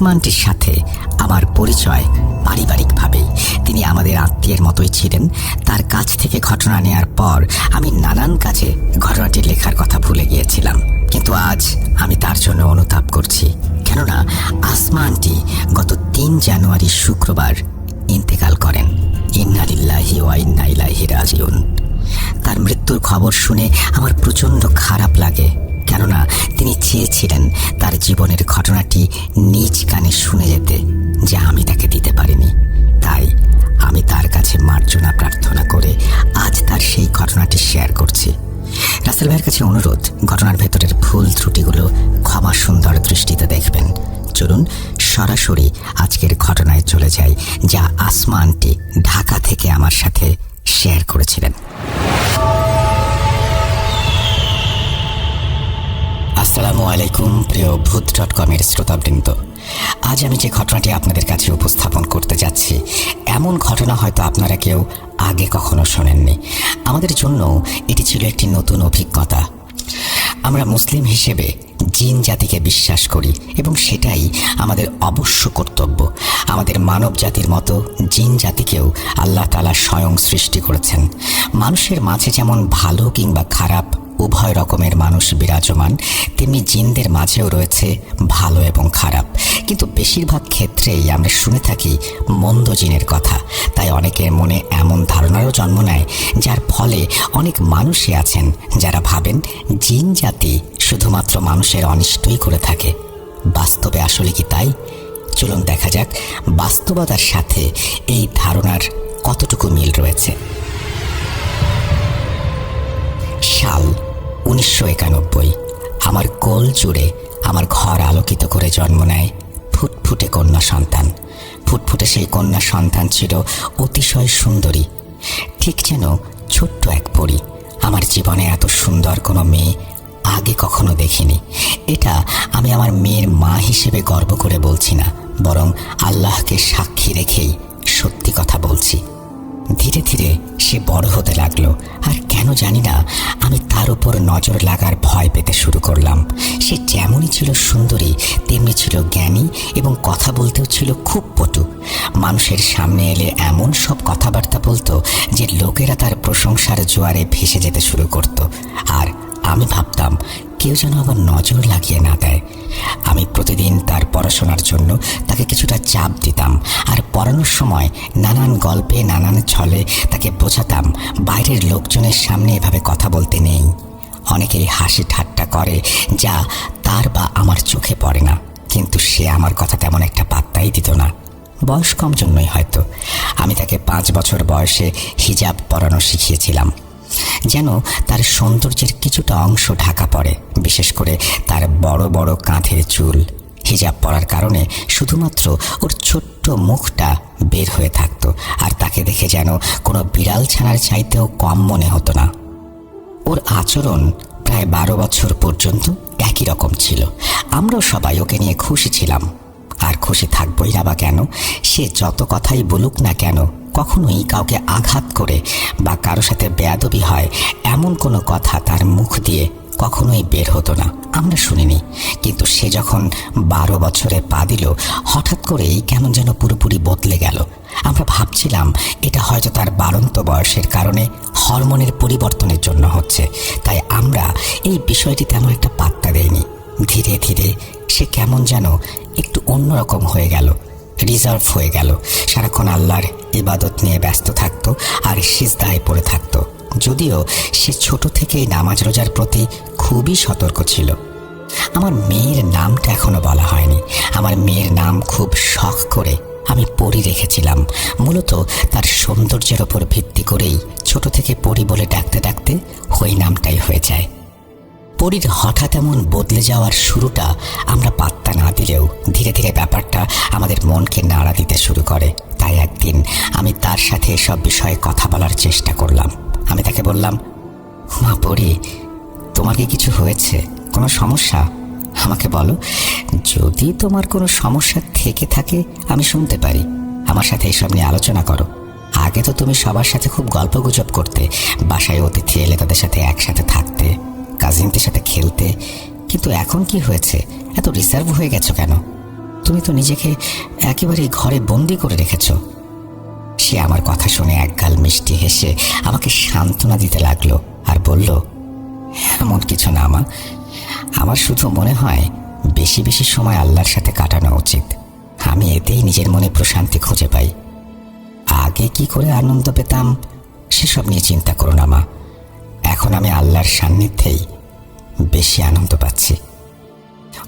আসমানটির সাথে আমার পরিচয় পারিবারিকভাবেই। তিনি আমাদের আত্মীয়ের মতোই ছিলেন। তার কাছ থেকে ঘটনা নেয়ার পর আমি নানান কাজে ঘটনাটি লেখার কথা ভুলে গিয়েছিলাম, কিন্তু আজ আমি তার জন্য অনুতাপ করছি। কেননা আসমানটি গত 3 জানুয়ারি শুক্রবার ইন্তেকাল করেন। ইন্না লিল্লাহি ওয়া ইন্না ইলাইহি রাজিউন। তার মৃত্যুর খবর শুনে আমার প্রচণ্ড খারাপ লাগে, কেননা তিনি চেয়েছিলেন তার জীবনের ঘটনাটি নিজ কানে শুনে যেতে, যা আমি তাকে দিতে পারিনি। তাই আমি তার কাছে মার্জনা প্রার্থনা করে আজ তার সেই ঘটনাটি শেয়ার করছি। রাসেল ভাইয়ের কাছে অনুরোধ, ঘটনার ভেতরের ভুল ত্রুটিগুলো ক্ষমা সুন্দর দৃষ্টিতে দেখবেন। চলুন সরাসরি আজকের ঘটনায় চলে যাই, যা আসমানটি ঢাকা থেকে আমার সাথে শেয়ার করেছিলেন। আসসালামু আলাইকুম প্রিয় ভূত.com-এর শ্রোতাবৃন্দ। আজ আমি যে ঘটনাটি আপনাদের কাছে উপস্থাপন করতে যাচ্ছি, এমন ঘটনা হয়তো আপনারা কেউ আগে কখনো শোনেননি। আমাদের জন্য এটি ছিল একটি নতুন অভিজ্ঞতা। আমরা মুসলিম হিসেবে জিন জাতিকে বিশ্বাস করি এবং সেটাই আমাদের অবশ্য কর্তব্য। আমাদের মানব জাতির মতো জিন জাতিকেও আল্লাহ তাআলা স্বয়ং সৃষ্টি করেছেন। মানুষের মাঝে যেমন ভালো কিংবা খারাপ উভয় রকমের মানুষ বিরাজমান, তেমনি জিনদের মাঝেও রয়েছে ভালো এবং খারাপ। কিন্তু বেশিরভাগ ক্ষেত্রেই আমরা শুনে থাকি মন্দ জিনের কথা। তাই অনেকের মনে এমন ধারণারও জন্ম নেয়, যার ফলে অনেক মানুষই আছেন যারা ভাবেন জিন জাতি শুধুমাত্র মানুষের অনিষ্টই করে থাকে। বাস্তবে আসলে কি তাই? চলুন দেখা যাক বাস্তবতার সাথে এই ধারণার কতটুকু মিল রয়েছে। সাল 1991। আমার কোল জুড়ে আমার ঘর আলোকিত করে জন্ম নেয় ফুটফুটে কন্যা সন্তান। ফুটফুটে সেই কন্যা সন্তান ছিল অতিশয় সুন্দরী, ঠিক যেন ছোট্ট এক পরী। আমার জীবনে এত সুন্দর কোনো মেয়ে আগে কখনো দেখিনি। এটা আমি আমার মেয়ের মা হিসেবে গর্ব করে বলছি না, বরং আল্লাহকে সাক্ষী রেখেই সত্যি কথা বলছি। ধীরে ধীরে সে বড় হতে লাগলো, আর কেন জানি না আমি তার উপর নজর লাগার ভয় পেতে শুরু করলাম। সে যেমনই ছিল সুন্দরী, তেমনি ছিল জ্ঞানী এবং কথা বলতেও ছিল খুব পটু। মানুষের সামনে এলে এমন সব কথাবার্তা বলতো যে লোকেরা তার প্রশংসার জোয়ারে ভেসে যেতে শুরু করত। আর আমি ভাবতাম কেউ যেন আবার নজর লাগিয়ে না দেয়। আমি প্রতিদিন তার পড়াশোনার জন্য তাকে কিছুটা চাপ দিতাম, আর পড়ানোর সময় নানান গল্পে নানান ছলে তাকে বোঝাতাম বাইরের লোকজনের সামনে এভাবে কথা বলতে নেই। অনেকেই হাসি ঠাট্টা করে, যা তার বা আমার চোখে পড়ে না, কিন্তু সে আমার কথা তেমন একটা পাত্তাই দিত না। বয়স কম জন্যই হয়তো আমি তাকে 5 বছর বয়সে হিজাব পরানো শিখিয়েছিলাম, যেন তার সৌন্দর্যের কিছুটা অংশ ঢাকা পড়ে, বিশেষ করে তার বড় বড় কাঁধের চুল। হিজাব পরার কারণে শুধুমাত্র ওর ছোট্ট মুখটা বের হয়ে থাকতো, আর তাকে দেখে যেন কোনো বিড়াল ছানার চাইতেও কম মনে হতো না। ওর আচরণ প্রায় 12 বছর পর্যন্ত একই রকম ছিল। আমরাও সবাই ওকে নিয়ে খুশি ছিলাম, আর খুশি থাকবই না বা কেন? সে যত কথাই বলুক না কেন, কখনোই কাউকে আঘাত করে বা কারো সাথে বেয়াদবি হয় এমন কোনো কথা তার মুখ দিয়ে কখনোই বের হতো না, আমরা শুনিনি। কিন্তু সে যখন 12 বছরে পা দিল, হঠাৎ করেই কেমন যেন পুরোপুরি বদলে গেল। আমরা ভাবছিলাম এটা হয়তো তার বাড়ন্ত বয়সের কারণে হরমোনের পরিবর্তনের জন্য হচ্ছে, তাই আমরা এই বিষয়টি তেমন একটা পাত্তা দেইনি। ধীরে ধীরে সে কেমন যেন একটু অন্যরকম হয়ে গেল, রিজার্ভ হয়ে গেল। সারাক্ষণ আল্লাহর ইবাদত নিয়ে ব্যস্ত থাকতো আর সিজদায় পড়ে থাকতো। যদিও সে ছোট থেকেই নামাজ রোজার প্রতি খুবই সতর্ক ছিল। আমার মেয়ের নামটা এখনো বলা হয়নি। আমার মেয়ের নাম খুব শখ করে আমি পরি রেখেছিলাম। মূলত তার সৌন্দর্যের ওপর ভিত্তি করেই ছোট থেকে পরি বলে ডাকতে ডাকতে ওই নামটাই হয়ে যায়। পরীর হঠাৎ এমন বদলে যাওয়ার শুরুটা আমরা পাত্তা না দিলেও ধীরে ধীরে ব্যাপারটা আমাদের মনকে নাড়া দিতে শুরু করে। তাই একদিন আমি তার সাথে এসব বিষয়ে কথা বলার চেষ্টা করলাম। আমি তাকে বললাম, মা পরী, তোমার কি কিছু হয়েছে? কোনো সমস্যা? আমাকে বলো। যদি তোমার কোনো সমস্যা থেকে থাকে আমি শুনতে পারি। আমার সাথে এসব নিয়ে আলোচনা করো। আগে তো তুমি সবার সাথে খুব গল্পগুজব করতে, বাসায় অতিথি এলে তাদের সাথে একসাথে থাকতে, কাজিনদের সাথে খেলতে, কিন্তু এখন কি হয়েছে? এত রিজার্ভ হয়ে গেছো কেন? তুমি তো নিজেকে একেবারে ঘরে বন্দি করে রেখেছ। সে আমার কথা শুনে একগাল মিষ্টি হেসে আমাকে সান্ত্বনা দিতে লাগলো আর বলল, এমন কিছু না মা, আমার শুধু মনে হয় বেশি বেশি সময় আল্লাহর সাথে কাটানো উচিত। আমি এতেই নিজের মনে প্রশান্তি খুঁজে পাই। আগে কি করে আনন্দ পেতাম সেসব নিয়ে চিন্তা করো না মা, এখন আমি আল্লাহর সান্নিধ্যেই বেশি আনন্দ পাচ্ছি।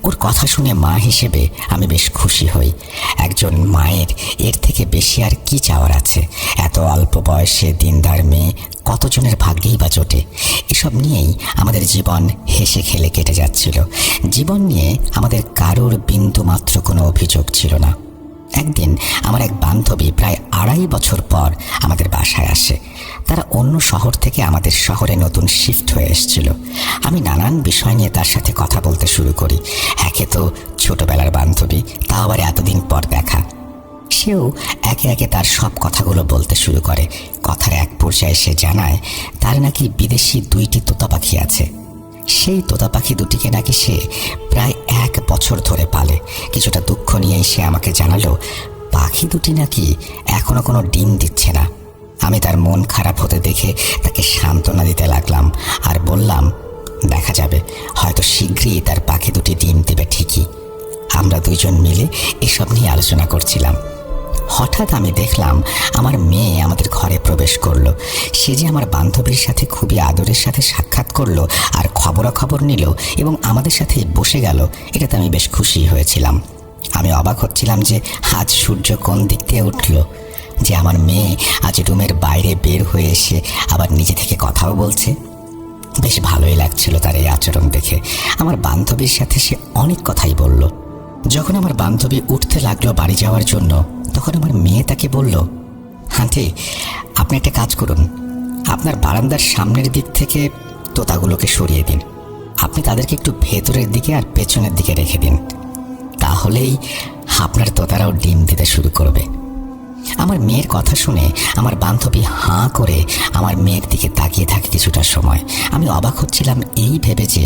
ওর কথা শুনে মা হিসেবে আমি বেশ খুশি হই। একজন মায়ের এর থেকে বেশি আর কি চাওয়ার আছে? এত অল্প বয়সে দিনদার মেয়ে কতজনের ভাগ্যেই বা জোটে। এসব নিয়েই আমাদের জীবন হেসে খেলে কেটে যাচ্ছিল। জীবন নিয়ে আমাদের কারোর বিন্দু মাত্র কোনো অভিযোগ ছিল না। একদিন আমার এক বান্ধবী প্রায় 2.5 বছর পর আমাদের বাসায় আসে। তারা অন্য শহর থেকে আমাদের শহরে নতুন শিফট হয়ে এসেছিল। আমি নানান বিষয় নিয়ে তার সাথে কথা বলতে শুরু করি। একে তো ছোটবেলার বান্ধবী, তাও আবার এতদিন পর দেখা। সেও একে একে তার সব কথাগুলো বলতে শুরু করে। কথার এক পর্যায়ে সে জানায় তার নাকি বিদেশি 2টি তোতা পাখি আছে। সেই তোতা পাখি দুটিকে নাকি সে প্রায় 1 বছর ধরে পালে। কিছুটা দুঃখ নিয়েই সে আমাকে জানালো পাখি দুটি নাকি এখনো কোনো ডিম দিচ্ছে না। আমি তার মন খারাপ হতে দেখে তাকে সান্ত্বনা দিতে লাগলাম আর বললাম, দেখা যাবে, হয়তো শীঘ্রই তার পাখি দুটি ডিম দেবে ঠিকই। আমরা দুইজন মিলে এসব নিয়ে আলোচনা করছিলাম। হঠাৎ আমি দেখলাম আমার মেয়ে আমাদের ঘরে প্রবেশ করলো। সে যে আমার বান্ধবীর সাথে খুবই আদরের সাথে সাক্ষাৎ করলো আর খবরাখবর নিল এবং আমাদের সাথে বসে গেল, এটাতে আমি বেশ খুশি হয়েছিলাম। আমি অবাক হচ্ছিলাম যে আজ সূর্য কোন দিক দিয়ে উঠল, যে আমার মেয়ে আজ রুমের বাইরে বের হয়ে এসে আবার নিজে থেকে কথাও বলছে। বেশ ভালোই লাগছিল তার এই আচরণ দেখে। আমার বান্ধবীর সাথে সে অনেক কথাই বলল। যখন আমার বান্ধবী উঠতে লাগলো বাড়ি যাওয়ার জন্য, তখন আমার মেয়ে তাকে বলল, আন্টি, আপনি একটা কাজ করুন, আপনার বারান্দার সামনের দিক থেকে তোতাগুলোকে সরিয়ে দিন। আপনি তাদেরকে একটু ভেতরের দিকে আর পেছনের দিকে রেখে দিন, তাহলেই আপনার তোতারাও ডিম দিতে শুরু করবে। আমার মেয়ের কথা শুনে আমার বান্ধবী হাঁ করে আমার মেয়ের দিকে তাকিয়ে থাকে কিছুটা সময়। আমি অবাক হচ্ছিলাম এই ভেবে যে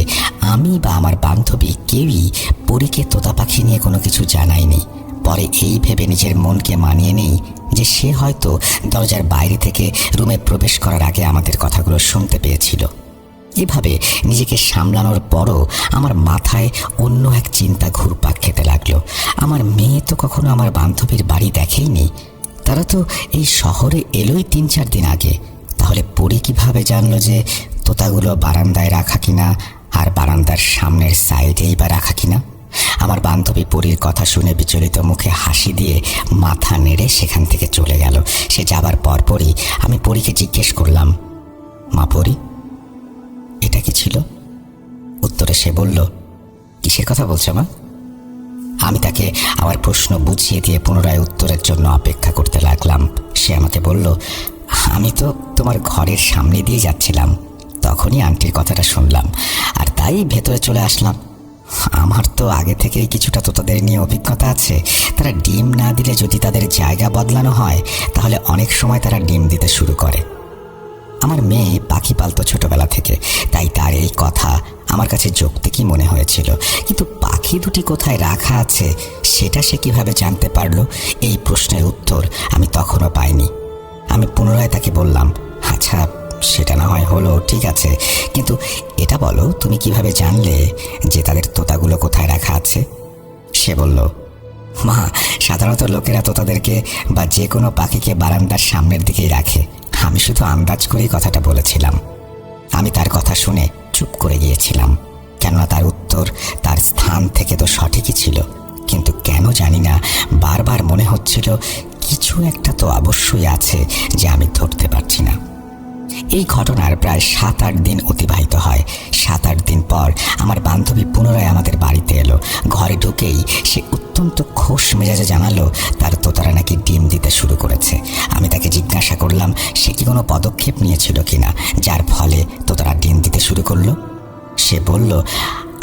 আমি বা আমার বান্ধবী কেউই পরীকে তোতা পাখি নিয়ে কোনো কিছু জানায়নি। পরে এই ভেবে নিজের মনকে মানিয়ে নেই যে সে হয়তো দরজার বাইরে থেকে রুমে প্রবেশ করার আগে আমাদের কথাগুলো শুনতে পেয়েছিল। এভাবে নিজেকে সামলানোর পরও আমার মাথায় অন্য এক চিন্তা ঘুরপাক খেতে লাগলো। আমার মেয়ে তো কখনো আমার বান্ধবীর বাড়ি দেখেইনি। তারা তো এই শহরে এলোই 3-4 দিন আগে। তাহলে পরি কিভাবে জানলো যে তোতাগুলো বারান্দায় রাখা কিনা আর বারান্দার সামনের সাইডেই বা রাখা কিনা? আমার বান্ধবী পরির কথা শুনে বিচলিত মুখে হাসি দিয়ে মাথা নেড়ে সেখান থেকে চলে গেল। সে যাবার পরপরই আমি পরিকে জিজ্ঞেস করলাম, মা পরি, এটা কি ছিল? উত্তরে সে বলল, কিসের কথা বলছো মা? আমি তাকে আমার প্রশ্ন বুঝিয়ে দিয়ে পুনরায় উত্তরের জন্য অপেক্ষা করতে লাগলাম। সে আমাকে বলল, আমি তো তোমার ঘরের সামনে দিয়ে যাচ্ছিলাম, তখনই আন্টির কথাটা শুনলাম আর তাই ভেতরে চলে আসলাম। আমার তো আগে থেকেই কিছুটা তোতাদের নিয়ে অভিজ্ঞতা আছে। তারা ডিম না দিলে যদি তাদের জায়গা বদলানো হয়, তাহলে অনেক সময় তারা ডিম দিতে শুরু করে। আমার মেয়ে পাখি পালতো ছোটবেলা থেকে, তাই তার এই কথা আমার কাছে যৌক্তিকই মনে হয়েছিল। কিন্তু পাখি দুটি কোথায় রাখা আছে সেটা সে কিভাবে জানতে পারলো, এই প্রশ্নের উত্তর আমি তখনও পাইনি। আমি পুনরায় তাকে বললাম, আচ্ছা সেটা না হয় হলো, ঠিক আছে, কিন্তু এটা বলো তুমি কিভাবে জানলে যে তাদের তোতাগুলো কোথায় রাখা আছে? সে বলল, মা, সাধারণত লোকেরা তোতাদেরকে বা যে কোনো পাখিকে বারান্দার সামনের দিকেই রাখে। আমি শুধু আন্দাজ করেই কথাটা বলেছিলাম। আমি তার কথা শুনে চুপ করে গিয়েছিলাম, কেননা তার উত্তর তার স্থান থেকে তো সঠিকই ছিল, কিন্তু কেন জানি না বারবার মনে হচ্ছিল কিছু একটা তো অবশ্যই আছে যে আমি ধরতে পারছি না। এই ঘটনার প্রায় 7-8 দিন অতিবাহিত হয়। 7-8 দিন পর আমার বান্ধবী পুনরায় আমাদের বাড়িতে এলো। ঘরে ঢুকেই সে অত্যন্ত খোশ মেজাজে জানালো তার তোতারা নাকি ডিম দিতে শুরু করেছে। আমি তাকে জিজ্ঞাসা করলাম সে কি কোনো পদক্ষেপ নিয়েছিল কিনা যার ফলে তোতারা ডিম দিতে শুরু করলো। সে বলল,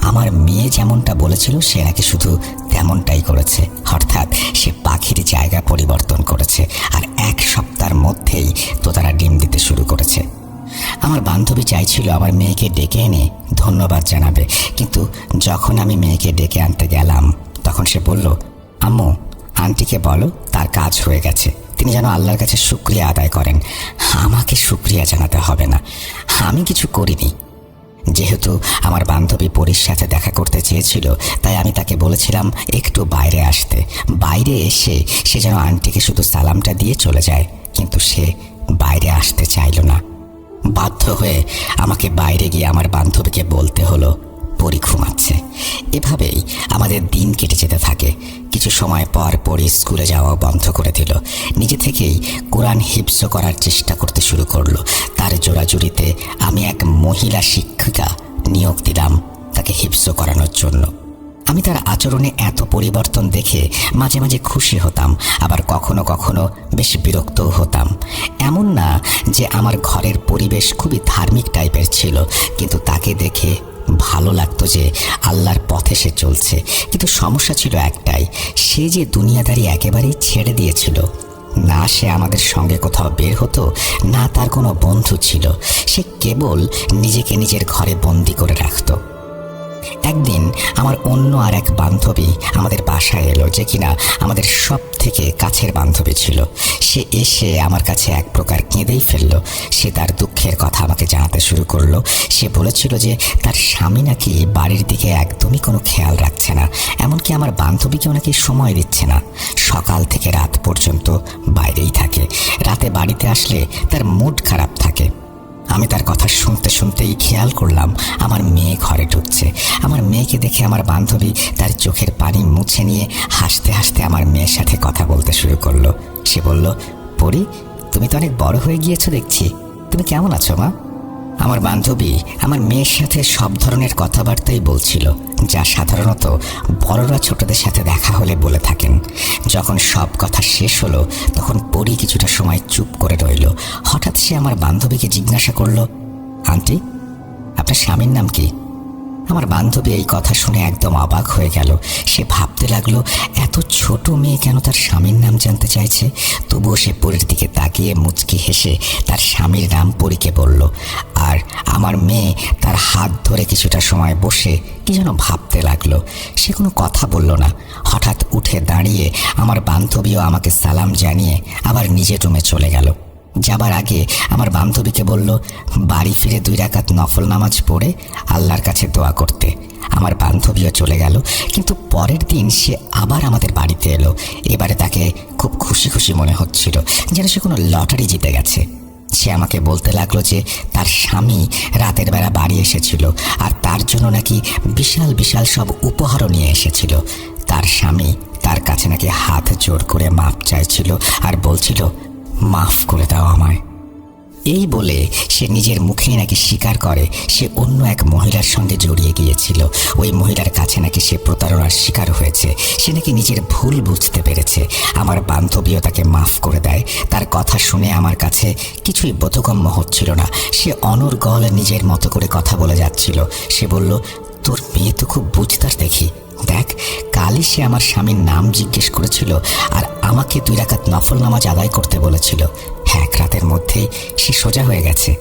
আমার মেয়ে যেমনটা বলেছিল সে নাকি শুধু তেমনটাই করেছে, অর্থাৎ সে পাখির জায়গা পরিবর্তন করেছে আর 1 সপ্তাহের মধ্যেই তোতারা ডিম দিতে শুরু করেছে। আমার বান্ধবী চাইছিল আমার মেয়েকে ডেকে এনে ধন্যবাদ জানাবে, কিন্তু যখন আমি মেয়েকে ডেকে আনতে গেলাম তখন সে বলল, আম্মু, আন্টিকে বলো তার কাজ হয়ে গেছে, তিনি যেন আল্লাহর কাছে শুকরিয়া আদায় করেন। আমাকে শুকরিয়া জানাতে হবে না, আমি কিছু করিনি। যেহেতু আমার বান্ধবী পরীর সাথে দেখা করতে চেয়েছিল, তাই আমি তাকে বলেছিলাম একটু বাইরে আসতে। বাইরে এসে সে যেন আন্টিকে শুধু সালামটা দিয়ে চলে যায়, কিন্তু সে বাইরে আসতে চাইল না। বাধ্য হয়ে আমাকে বাইরে গিয়ে আমার বান্ধবীকে বলতে হলো পরী ঘুমাচ্ছে। এভাবেই আমাদের দিন কেটে যেতে থাকে। কিছু সময় পর পরী স্কুলে যাওয়া বন্ধ করে দিল। নিজে থেকেই কোরআন হিফজ করার চেষ্টা করতে শুরু করলো। তার জোড়াজুড়িতে আমি এক মহিলা শিক্ষিকা নিয়োগ দিলাম তাকে হিফজ করানোর জন্য। আমি তার আচরণে এত পরিবর্তন দেখে মাঝে মাঝে খুশি হতাম, আবার কখনো কখনো বেশ বিরক্তও হতাম। এমন না যে আমার ঘরের পরিবেশ খুবই ধার্মিক টাইপের ছিল, কিন্তু তাকে দেখে ভালো লাগতো যে আল্লাহর পথে সে চলছে। কিন্তু সমস্যা ছিল একটাই, সে যে দুনিয়াদারি একেবারেই ছেড়ে দিয়েছিল। না সে আমাদের সঙ্গে কোথাও বের হতো, না তার কোনো বন্ধু ছিল। সে কেবল নিজেকে নিজের ঘরে বন্দি করে রাখত। একদিন আমার অন্য আর এক বান্ধবী আমাদের বাসায় এলো, যে কিনা আমাদের সব থেকে কাছের বান্ধবী ছিল। সে এসে আমার কাছে এক প্রকার কেঁদেই ফেললো। সে তার দুঃখের কথা আমাকে জানাতে শুরু করলো। সে বলেছিল যে তার স্বামী নাকি বাড়ির দিকে একদমই কোনো খেয়াল রাখছে না, এমনকি আমার বান্ধবীকেও নাকি সময় দিচ্ছে না। সকাল থেকে রাত পর্যন্ত বাইরেই থাকে, রাতে বাড়িতে আসলে তার মুড খারাপ থাকে। আমি তার কথা শুনতে শুনতেই খেয়াল করলাম আমার মেয়ে ঘরে ঢুকছে। আমার মেয়েকে দেখে আমার বান্ধবী তার চোখের পানি মুছে নিয়ে হাসতে হাসতে আমার মেয়ের সাথে কথা বলতে শুরু করলো। সে বলল, পরী, তুমি তো অনেক বড় হয়ে গিয়েছো দেখছি, তুমি কেমন আছো মা? আমার বান্ধবী আমার মেয়ের সাথে সব ধরনের কথাবার্তাই বলছিল, যা সাধারণত বড়রা ছোটদের সাথে দেখা হলে বলে থাকেন। যখন সব কথা শেষ হলো, তখন পরী কিছুটা সময় চুপ করে রইল। হঠাৎ সে আমার বান্ধবীকে জিজ্ঞাসা করলো, আন্টি, আপনার স্বামীর নাম কি? আমার বান্ধবী এই কথা শুনে একদম অবাক হয়ে গেল। সে ভাবতে লাগলো এত ছোট মেয়ে কেন তার স্বামীর নাম জানতে চাইছে। তবুও সে পরীর দিকে তাকিয়ে মুচকি হেসে তার স্বামীর নাম পরীকে বলল। আর আমার মেয়ে তার হাত ধরে কিছুটা সময় বসে কি যেন ভাবতে লাগলো। সে কোনো কথা বলল না। হঠাৎ উঠে দাঁড়িয়ে আমার বান্ধবীও আমাকে সালাম জানিয়ে আবার নিজের রুমে চলে গেল। যাবার আগে আমার বান্ধবীকে বলল বাড়ি ফিরে 2 রাকাত নফল নামাজ পড়ে আল্লাহর কাছে দোয়া করতে। আমার বান্ধবীও চলে গেল, কিন্তু পরের দিন সে আবার আমাদের বাড়িতে এলো। এবারে তাকে খুব খুশি খুশি মনে হচ্ছিল, যেন সে কোনো লটারি জিতে গেছে। সে আমাকে বলতে লাগলো যে তার স্বামী রাতের বেলা বাড়ি এসেছিল, আর তার জন্য নাকি বিশাল বিশাল সব উপহারও নিয়ে এসেছিল। তার স্বামী তার কাছে নাকি হাত জোর করে মাপ চাইছিল আর বলছিল, মাফ করে দাও আমায়। এই বলে সে নিজের মুখেই নাকি স্বীকার করে সে অন্য এক মহিলার সঙ্গে জড়িয়ে গিয়েছিল। ওই মহিলার কাছে নাকি সে প্রতারণার শিকার হয়েছে। সে নাকি নিজের ভুল বুঝতে পেরেছে। আমার বান্ধবীও তাকে মাফ করে দেয়। তার কথা শুনে আমার কাছে কিছুই বোধগম্য হচ্ছিল না। সে অনর্গল নিজের মতো করে কথা বলে যাচ্ছিল। সে বলল, তোর মেয়ে তো খুব বুঝতার দেখি। দেখ, কালই সে আমার স্বামীর নাম জিজ্ঞেস করেছিল আর আমাকে 2 রাকাত নফল নামাজ আদায় করতে বলেছিল। 1 রাতের মধ্যেই সে সোজা হয়ে গেছে।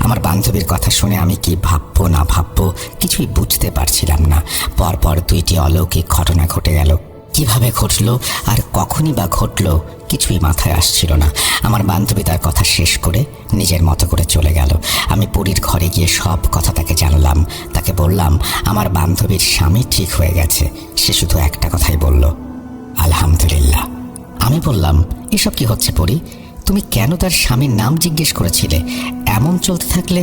আমার বান্ধবীর কথা শুনে আমি কি ভাববো না ভাববো কিছুই বুঝতে পারছিলাম না। পরপর 2টি অলৌকিক ঘটনা ঘটে গেল। কিভাবে ঘটলো আর কখনই বা ঘটলো কিছুই মাথায় আসছিল না। আমার বান্ধবী তার কথা শেষ করে নিজের মতো করে চলে গেল। আমি পরীর ঘরে গিয়ে সব কথা তাকে জানলাম। তাকে বললাম আমার বান্ধবীর স্বামী ঠিক হয়ে গেছে। সে শুধু একটা কথাই বলল, আলহামদুলিল্লাহ। আমি বললাম, এসব কি হচ্ছে পরী? তুমি কেন তার স্বামীর নাম জিজ্ঞেস করেছিলে? এমন চলতে থাকলে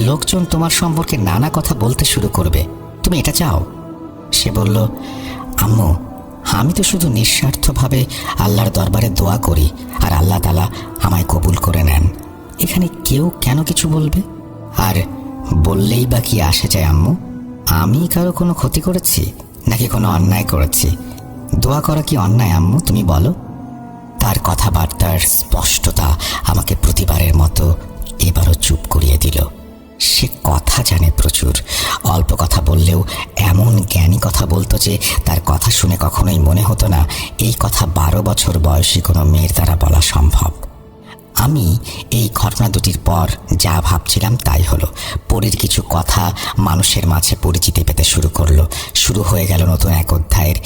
লোকজন তোমার সম্পর্কে নানা কথা বলতে শুরু করবে। তুমি এটা চাও? সে বলল, আম্মু, আমি তো শুধু নিঃস্বার্থভাবে আল্লাহর দরবারে দোয়া করি আর আল্লাহ তাআলা আমায় কবুল করে নেন। এখানে কেউ কেন কিছু বলবে? আর বললেই বা কি আসে যায় আম্মু? আমি কারো কোনো ক্ষতি করেছি নাকি কোনো অন্যায় করেছি? দোয়া করা কি অন্যায় আম্মু, তুমি বলো? তার কথাবার্তার স্পষ্টতা আমাকে প্রতিবারের মতো এবারও চুপ করিয়ে দিল। সে কথা জানে প্রচুর। অল্প কথা বললেও এমন জ্ঞানী কথা বলতো যে তার কথা শুনে কখনোই মনে হতো না এই কথা 12 বছর বয়সী কোনো মেয়ের দ্বারা বলা সম্ভব। আমি এই ঘটনা দুটির পর যা ভাবছিলাম তাই হলো। পরীর কিছু কথা মানুষের মাঝে পরিচিতি পেতে শুরু করলো। শুরু হয়ে গেল নতুন এক অধ্যায়ের।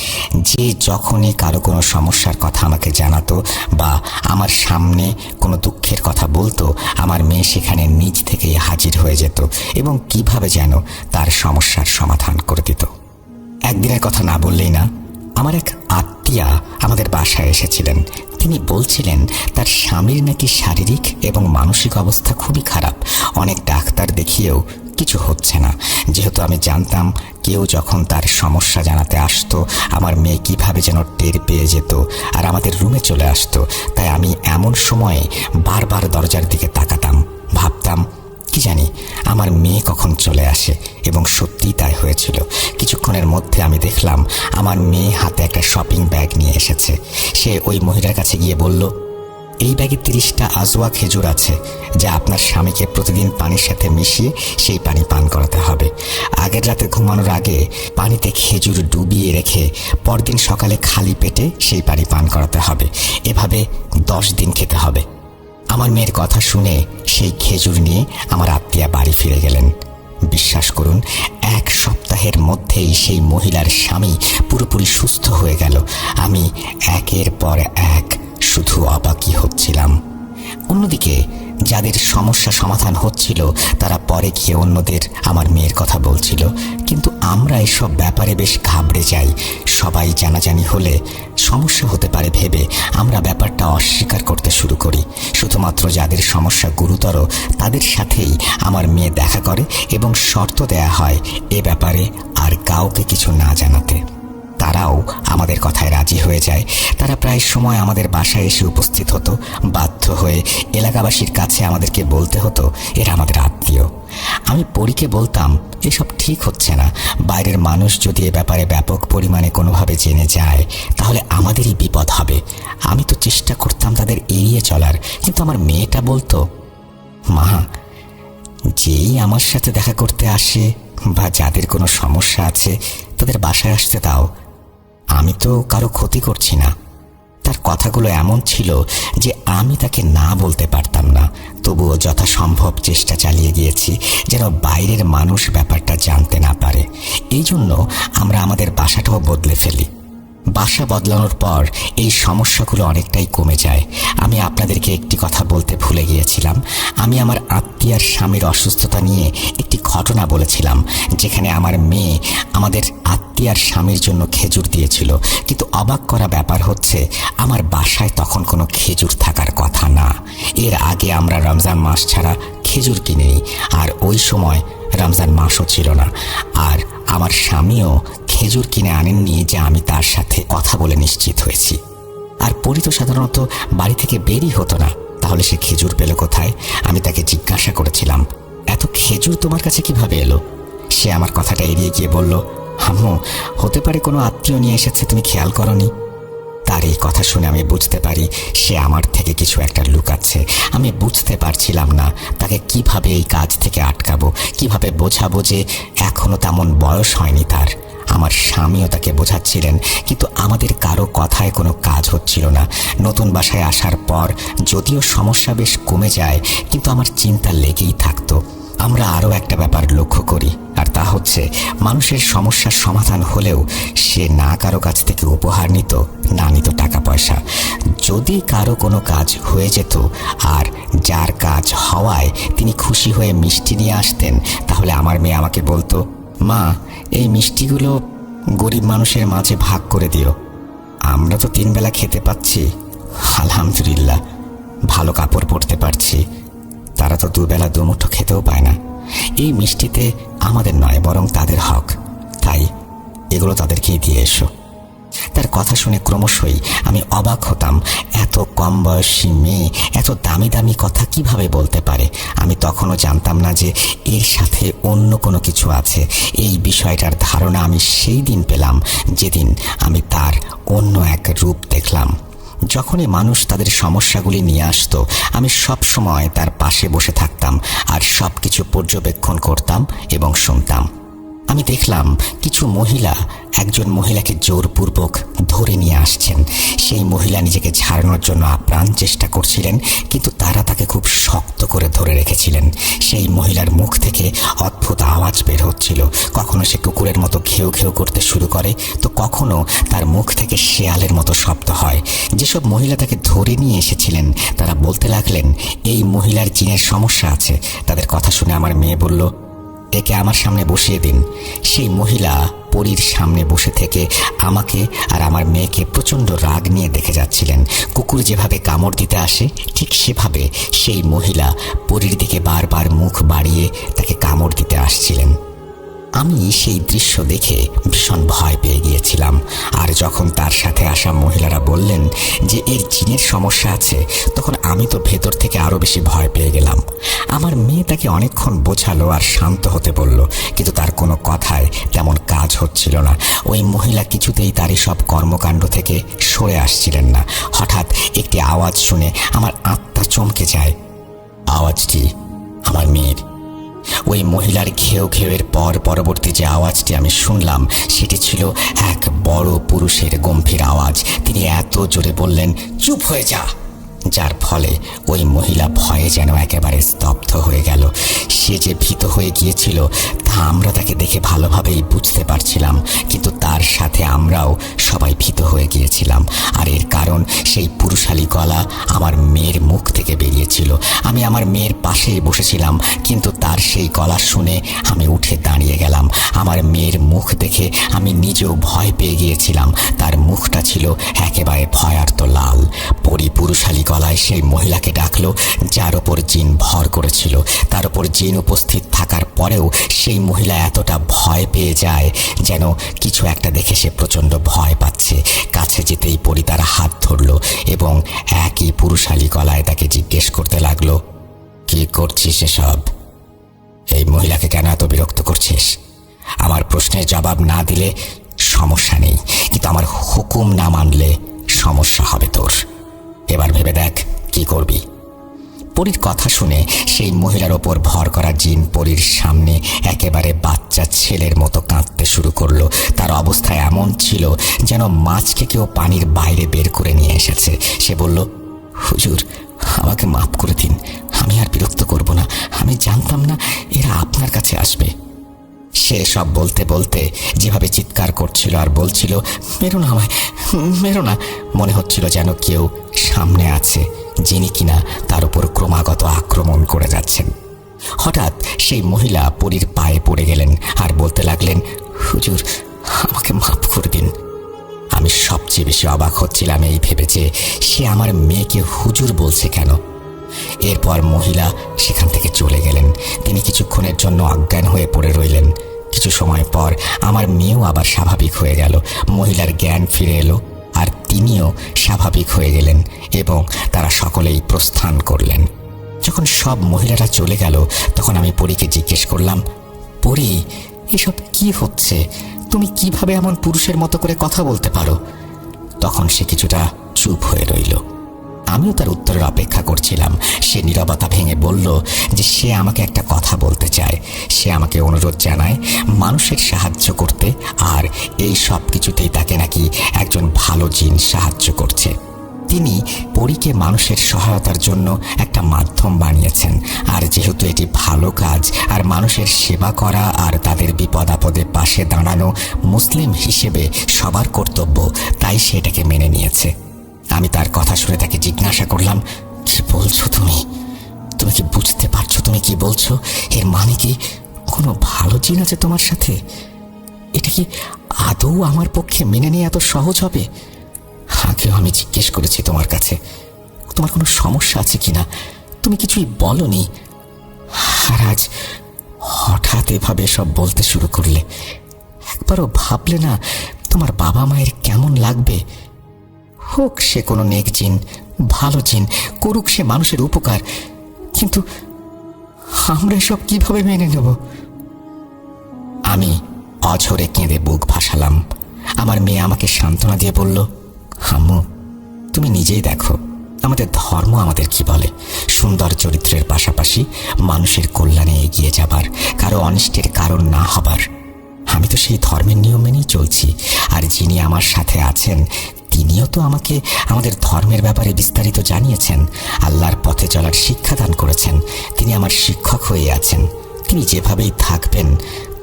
যে যখনই কারো কোনো সমস্যার কথা আমাকে জানাতো বা আমার সামনে কোনো দুঃখের কথা বলতো, আমার মেয়ে সেখানে নিজ থেকেই হাজির হয়ে যেত এবং কিভাবে যেন তার সমস্যার সমাধান করে দিত। একদিনের কথা না বললেই না, আমার এক আত্মীয়া আমাদের বাসায় এসেছিলেন। তিনি বলছিলেন তার স্বামীর নাকি শারীরিক এবং মানসিক অবস্থা খুবই খারাপ। অনেক ডাক্তার দেখিয়েও কিছু হচ্ছে না। যেহেতু আমি জানতাম কেউ যখন তার সমস্যা জানাতে আসতো, আমার মেয়ে কিভাবে যেন টের পেয়ে যেত আর আমাদের রুমে চলে আসতো, তাই আমি এমন সময়ে বারবার দরজার দিকে তাকাতাম, ভাবতাম কি জানি আমার মেয়ে কখন চলে আসে। এবং সত্যিই তাই হয়েছিল। কিছুক্ষণের মধ্যে আমি দেখলাম আমার মেয়ে হাতে একটা শপিং ব্যাগ নিয়ে এসেছে। সে ওই মহিলার কাছে গিয়ে বলল, এই ব্যাগে 30টা আজওয়া খেজুর আছে, যা আপনার স্বামীকে প্রতিদিন পানির সাথে মিশিয়ে সেই পানি পান করাতে হবে। আগের রাতে ঘুমানোর আগে পানিতে খেজুর ডুবিয়ে রেখে পরদিন সকালে খালি পেটে সেই পানি পান করাতে হবে। এভাবে 10 দিন খেতে হবে। আমার মেয়ের কথা শুনে সেই খেজুর নিয়ে আমার আত্মীয়া বাড়ি ফিরে গেলেন। বিশ্বাস করুন, 1 সপ্তাহের মধ্যেই সেই মহিলার স্বামী পুরোপুরি সুস্থ হয়ে গেল। আমি একের পর এক শুধু অবাকই হচ্ছিলাম। অন্যদিকে যাদের সমস্যা সমাধান হচ্ছিল তারা পরে গিয়ে অন্যদের আমার মেয়ের কথা বলছিল। কিন্তু আমরা এসব ব্যাপারে বেশ ঘাবড়ে যাই। সবাই জানাজানি হলে সমস্যা হতে পারে ভেবে আমরা ব্যাপারটা অস্বীকার করতে শুরু করি। শুধুমাত্র যাদের সমস্যা গুরুতর তাদের সাথেই আমার মেয়ে দেখা করে এবং শর্ত দেয়া হয় এ ব্যাপারে আর কাউকে কিছু না জানাতে। তারাও আমাদের কথায় রাজি হয়ে যায়। তারা প্রায় সময় আমাদের বাসায় এসে উপস্থিত হতো। বাধ্য হয়ে এলাকাবাসীর কাছে আমাদেরকে বলতে হতো এরা আমাদের আত্মীয়। আমি পরীকে বলতাম এসব ঠিক হচ্ছে না। বাইরের মানুষ যদি এ ব্যাপারে ব্যাপক পরিমাণে কোনোভাবে জেনে যায় তাহলে আমাদেরই বিপদ হবে। আমি তো চেষ্টা করতাম তাদের এড়িয়ে চলার, কিন্তু আমার মেয়েটা বলতো, মা, যেই আমার সাথে দেখা করতে আসে বা যাদের কোনো সমস্যা আছে তাদের বাসায় আসতে দাও, আমি তো কারো ক্ষতি করছি না। তার কথাগুলো এমন ছিল যে আমি তাকে না বলতে পারতাম না। তবুও যথাসম্ভব চেষ্টা চালিয়ে গিয়েছি যেন বাইরের মানুষ ব্যাপারটা জানতে না পারে। এই জন্য আমরা আমাদের বাসাটাও বদলে ফেলি। বাসা বদলানোর পর এই সমস্যাগুলো অনেকটাই কমে যায়। আমি আপনাদেরকে একটি কথা বলতে ভুলে গিয়েছিলাম। আমি আমার আত্মীয়ার স্বামীর অসুস্থতা নিয়ে একটি ঘটনা বলেছিলাম, যেখানে আমার মেয়ে আমাদের আত্মীয়ার স্বামীর জন্য খেজুর দিয়েছিল। কিন্তু অবাক করা ব্যাপার হচ্ছে আমার বাসায় তখন কোনো খেজুর থাকার কথা না। এর আগে আমরা রমজান মাস ছাড়া খেজুর কিনিনি, আর ওই সময় রমজান মাসও ছিল না। আর আমার স্বামীও খেজুর কিনে আনেননি যে আমি তার সাথে কথা বলে নিশ্চিত হয়েছি। আর পরি তো সাধারণত বাড়ি থেকে বেরই হতো না, তাহলে সে খেজুর পেল কোথায়? আমি তাকে জিজ্ঞাসা করেছিলাম, এত খেজুর তোমার কাছে কিভাবে এলো? সে আমার কথাটা এড়িয়ে গিয়ে বলল, আম্মু, হতে পারে কোনো আত্মীয় নিয়ে এসেছে, তুমি খেয়াল করনি। তার এই কথা শুনে আমি বুঝতে পারি সে আমার থেকে কিছু একটা লুকাচ্ছে। আমি বুঝতে পারছিলাম না তাকে কিভাবে এই কাজ থেকে আটকাবো, কিভাবে বোঝাবো যে এখনো তেমন বয়স হয়নি তার। আমার স্বামীও তাকে বোঝাচ্ছিলেন, কিন্তু আমাদের কারো কথায় কোনো কাজ হচ্ছিল না। নতুন বাসায় আসার পর যদিও সমস্যা বেশ কমে যায়, কিন্তু আমার চিন্তা লেগেই থাকতো। আমরা আরও একটা ব্যাপার লক্ষ্য করি, আর তা হচ্ছে মানুষের সমস্যার সমাধান হলেও সে না কারো কাছ থেকে উপহার নিত, না নিত টাকা পয়সা। যদি কারো কোনো কাজ হয়ে যেত আর যার কাজ হওয়ায় তিনি খুশি হয়ে মিষ্টি নিয়ে আসতেন, তাহলে আমার মেয়ে আমাকে বলতো, মা, এই মিষ্টিগুলো গরিব মানুষের মাঝে ভাগ করে দিও। আমরা তো 3 বেলা খেতে পাচ্ছি, আলহামদুলিল্লাহ, ভালো কাপড় পরতে পারছি, তারা তো 2 বেলা 2 মুঠো খেতেও পায় না। এই মিষ্টিতে আমাদের নয় বরং তাদের হক, তাই এগুলো তাদেরকেই দিয়ে এসো। তার কথা শুনে ক্রমশই আমি অবাক হতাম। এত কম বয়সী মেয়ে এত দামি দামি কথা কিভাবে বলতে পারে? আমি তখনও জানতাম না যে এর সাথে অন্য কোনো কিছু আছে। এই বিষয়টার ধারণা আমি সেই দিন পেলাম যেদিন আমি তার অন্য এক রূপ দেখলাম। যখনই মানুষ তাদের সমস্যাগুলি নিয়ে আসতো, আমি সব সময় তার পাশে বসে থাকতাম আর সব কিছু পর্যবেক্ষণ করতাম এবং শুনতাম। আমি দেখলাম কিছু মহিলা একজন মহিলাকে জোরপূর্বক ধরে নিয়ে আসছেন। সেই মহিলা নিজেকে ছাড়ানোর জন্য আপ্রাণ চেষ্টা করছিলেন, কিন্তু তারা তাকে খুব শক্ত করে ধরে রেখেছিলেন। সেই মহিলার মুখ থেকে অদ্ভুত আওয়াজ বের হচ্ছিল। কখনো সে কুকুরের মতো ঘেউ ঘেউ করতে শুরু করে, তো কখনো তার মুখ থেকে শেয়ালের মতো শব্দ হয়। যেসব মহিলা তাকে ধরে নিয়ে এসেছিলেন তারা বলতে লাগলেন এই মহিলার জিনের সমস্যা আছে। তাদের কথা শুনে আমার মেয়ে বলল, একে আমার সামনে বসিয়ে দিন। সেই মহিলা পরীর সামনে বসে থেকে আমাকে আর আমার মেয়েকে প্রচণ্ড রাগ নিয়ে দেখে যাচ্ছিলেন। কুকুর যেভাবে কামড় দিতে আসে ঠিক সেভাবে সেই মহিলা পরীর দিকে বারবার মুখ বাড়িয়ে তাকে কামড় দিতে আসছিলেন। আমি সেই দৃশ্য দেখে ভীষণ ভয় পেয়ে গিয়েছিলাম। আর যখন তার সাথে আসা মহিলারা বললেন যে এর জিনের সমস্যা আছে, তখন আমি তো ভেতর থেকে আরো বেশি ভয় পেয়ে গেলাম। আমার মেয়ে তাকে অনেকক্ষণ বোঝালো আর শান্ত হতে বলল, কিন্তু তার কোনো কথায় তেমন কাজ হচ্ছিল না। ওই মহিলা কিছুতেই তার সব কর্মকাণ্ড থেকে সরে আসছিলেন না। হঠাৎ একটি আওয়াজ শুনে আমার আত্মা চমকে যায়। আওয়াজটি আমার মেয়ের। ওই মহিলার ঘেউ ঘেউয়ের পর পরবর্তী যে আওয়াজটি আমি শুনলাম সেটি ছিল এক বড় পুরুষের গম্ভীর আওয়াজ। তিনি এত জোরে বললেন, চুপ হয়ে যা, যার ফলে ওই মহিলা ভয়ে যেন একেবারে স্তব্ধ হয়ে গেল। সে যে ভীত হয়ে গিয়েছিল তা আমরা তাকে দেখে ভালোভাবেই বুঝতে পারছিলাম, কিন্তু তার সাথে আমরাও সবাই ভীত হয়ে গিয়েছিলাম। আর এর কারণ সেই পুরুষালী গলা আমার মেয়ের মুখ থেকে বেরিয়েছিল। আমি আমার মেয়ের পাশেই বসেছিলাম, কিন্তু তার সেই গলা শুনে আমি উঠে দাঁড়িয়ে গেলাম। আমার মেয়ের মুখ দেখে আমি নিজেও ভয় পেয়ে গিয়েছিলাম। তার মুখটা ছিল একেবারে ভয়ার্ত লাল। পুরুষালী গলায় সেই মহিলাকে ডাকলো, যার ওপর জিন ভর করেছিল। তার উপর জিন উপস্থিত থাকার পরেও সেই মহিলা এতটা ভয় পেয়ে যায় যেন কিছু একটা দেখে সে প্রচণ্ড ভয় পাচ্ছে। কাছে যেতেই পরি তার হাত ধরল এবং একই পুরুষালী গলায় তাকে জিজ্ঞেস করতে লাগলো, কি করছিস এসব? এই মহিলাকে কেন এত বিরক্ত করছিস? আমার প্রশ্নের জবাব না দিলে সমস্যা নেই, কিন্তু আমার হুকুম না মানলে সমস্যা হবে তোর। এবার ভেবে দেখ কি করবি। পরীর কথা শুনে সেই মহিলার ওপর ভর করা জিন পরীর সামনে একেবারে বাচ্চা ছেলের মতো কাঁদতে শুরু করলো। তার অবস্থা এমন ছিল যেন মাছকে কেউ পানির বাইরে বের করে নিয়ে এসেছে। সে বলল, হুজুর আমাকে মাফ করে দিন, আমি আর বিরক্ত করব না। আমি জানতাম না এরা আপনার কাছে আসবে। সে সব বলতে বলতে যেভাবে চিৎকার করছিল আর বলছিল, মেরো না আমায়, মেরো না, মনে হচ্ছিল যেন কেউ সামনে আছে যিনি কিনা তার উপর ক্রমাগত আক্রমণ করে যাচ্ছেন। হঠাৎ সেই মহিলা পরীর পায়ে পড়ে গেলেন আর বলতে লাগলেন, হুজুর আমাকে মাফ করে দিন। আমি সবচেয়ে বেশি অবাক হচ্ছিলাম এই ভেবে যে সে আমার মেয়েকে হুজুর বলছে কেন। এরপর মহিলা সেখান থেকে চলে গেলেন। তিনি কিছুক্ষণের জন্য অজ্ঞান হয়ে পড়ে রইলেন। কিছু সময় পর আমার মেয়েও আবার স্বাভাবিক হয়ে গেল। মহিলার জ্ঞান ফিরে এলো আর তিনিও স্বাভাবিক হয়ে গেলেন এবং তারা সকলেই প্রস্থান করলেন। যখন সব মহিলারা চলে গেল তখন আমি পরীকে জিজ্ঞেস করলাম, পরী এসব কি হচ্ছে? তুমি কিভাবে এমন পুরুষের মতো করে কথা বলতে পারো? তখন সে কিছুটা চুপ হয়ে রইল। আমিও তার উত্তরের অপেক্ষা করছিলাম। সে নীরবতা ভেঙে বলল যে সে আমাকে একটা কথা বলতে চায়। সে আমাকে অনুরোধ জানায় মানুষের সাহায্য করতে, আর এই সব কিছুতেই তাকে নাকি একজন ভালো জিন সাহায্য করছে। তিনি পরীকে মানুষের সহায়তার জন্য একটা মাধ্যম বানিয়েছেন। আর যেহেতু এটি ভালো কাজ আর মানুষের সেবা করা আর তাদের বিপদ আপদে পাশে দাঁড়ানো মুসলিম হিসেবে সবার কর্তব্য, তাই সেটাকে মেনে নিয়েছে। আমি তার কথা শুনে তাকে জিজ্ঞাসা করলাম, কি বলছো তুমি? তুমি কি বুঝতে পারছো তুমি কি বলছো? এর মানে কি কোনো ভালো জিন আছে তোমার সাথে? এটা কি আদৌ আমার পক্ষে মেনে নেওয়া এত সহজ হবে? আগেও আমি জিজ্ঞেস করেছি তোমার কাছে তোমার কোনো সমস্যা আছে কিনা, তুমি কিছুই বলনি। আর আজ হঠাৎ এভাবে সব বলতে শুরু করলে। একবারও ভাবলে না তোমার বাবা মায়ের কেমন লাগবে? হোক সে কোনো নেক জিন, ভালো জিন, করুক সে মানুষের উপকার, কিন্তু আমরা এসব কিভাবে মেনে নেব? আমি অঝরে কেঁদে বুক ভাসালাম। আমার মেয়ে আমাকে সান্ত্বনা দিয়ে বলল, আম্মু তুমি নিজেই দেখো আমাদের ধর্ম আমাদের কি বলে, সুন্দর চরিত্রের পাশাপাশি মানুষের কল্যাণে এগিয়ে যাবার, কারো অনিষ্টের কারণ না হবার। আমি তো সেই ধর্মের নিয়ম মেনেই চলছি, আর যিনি আমার সাথে আছেন তিনিও তো আমাকে আমাদের ধর্মের ব্যাপারে বিস্তারিত জানিয়েছেন, আল্লাহর পথে চলার শিক্ষাদান করেছেন। তিনি আমার শিক্ষক হয়ে আছেন। তিনি যেভাবেই থাকবেন,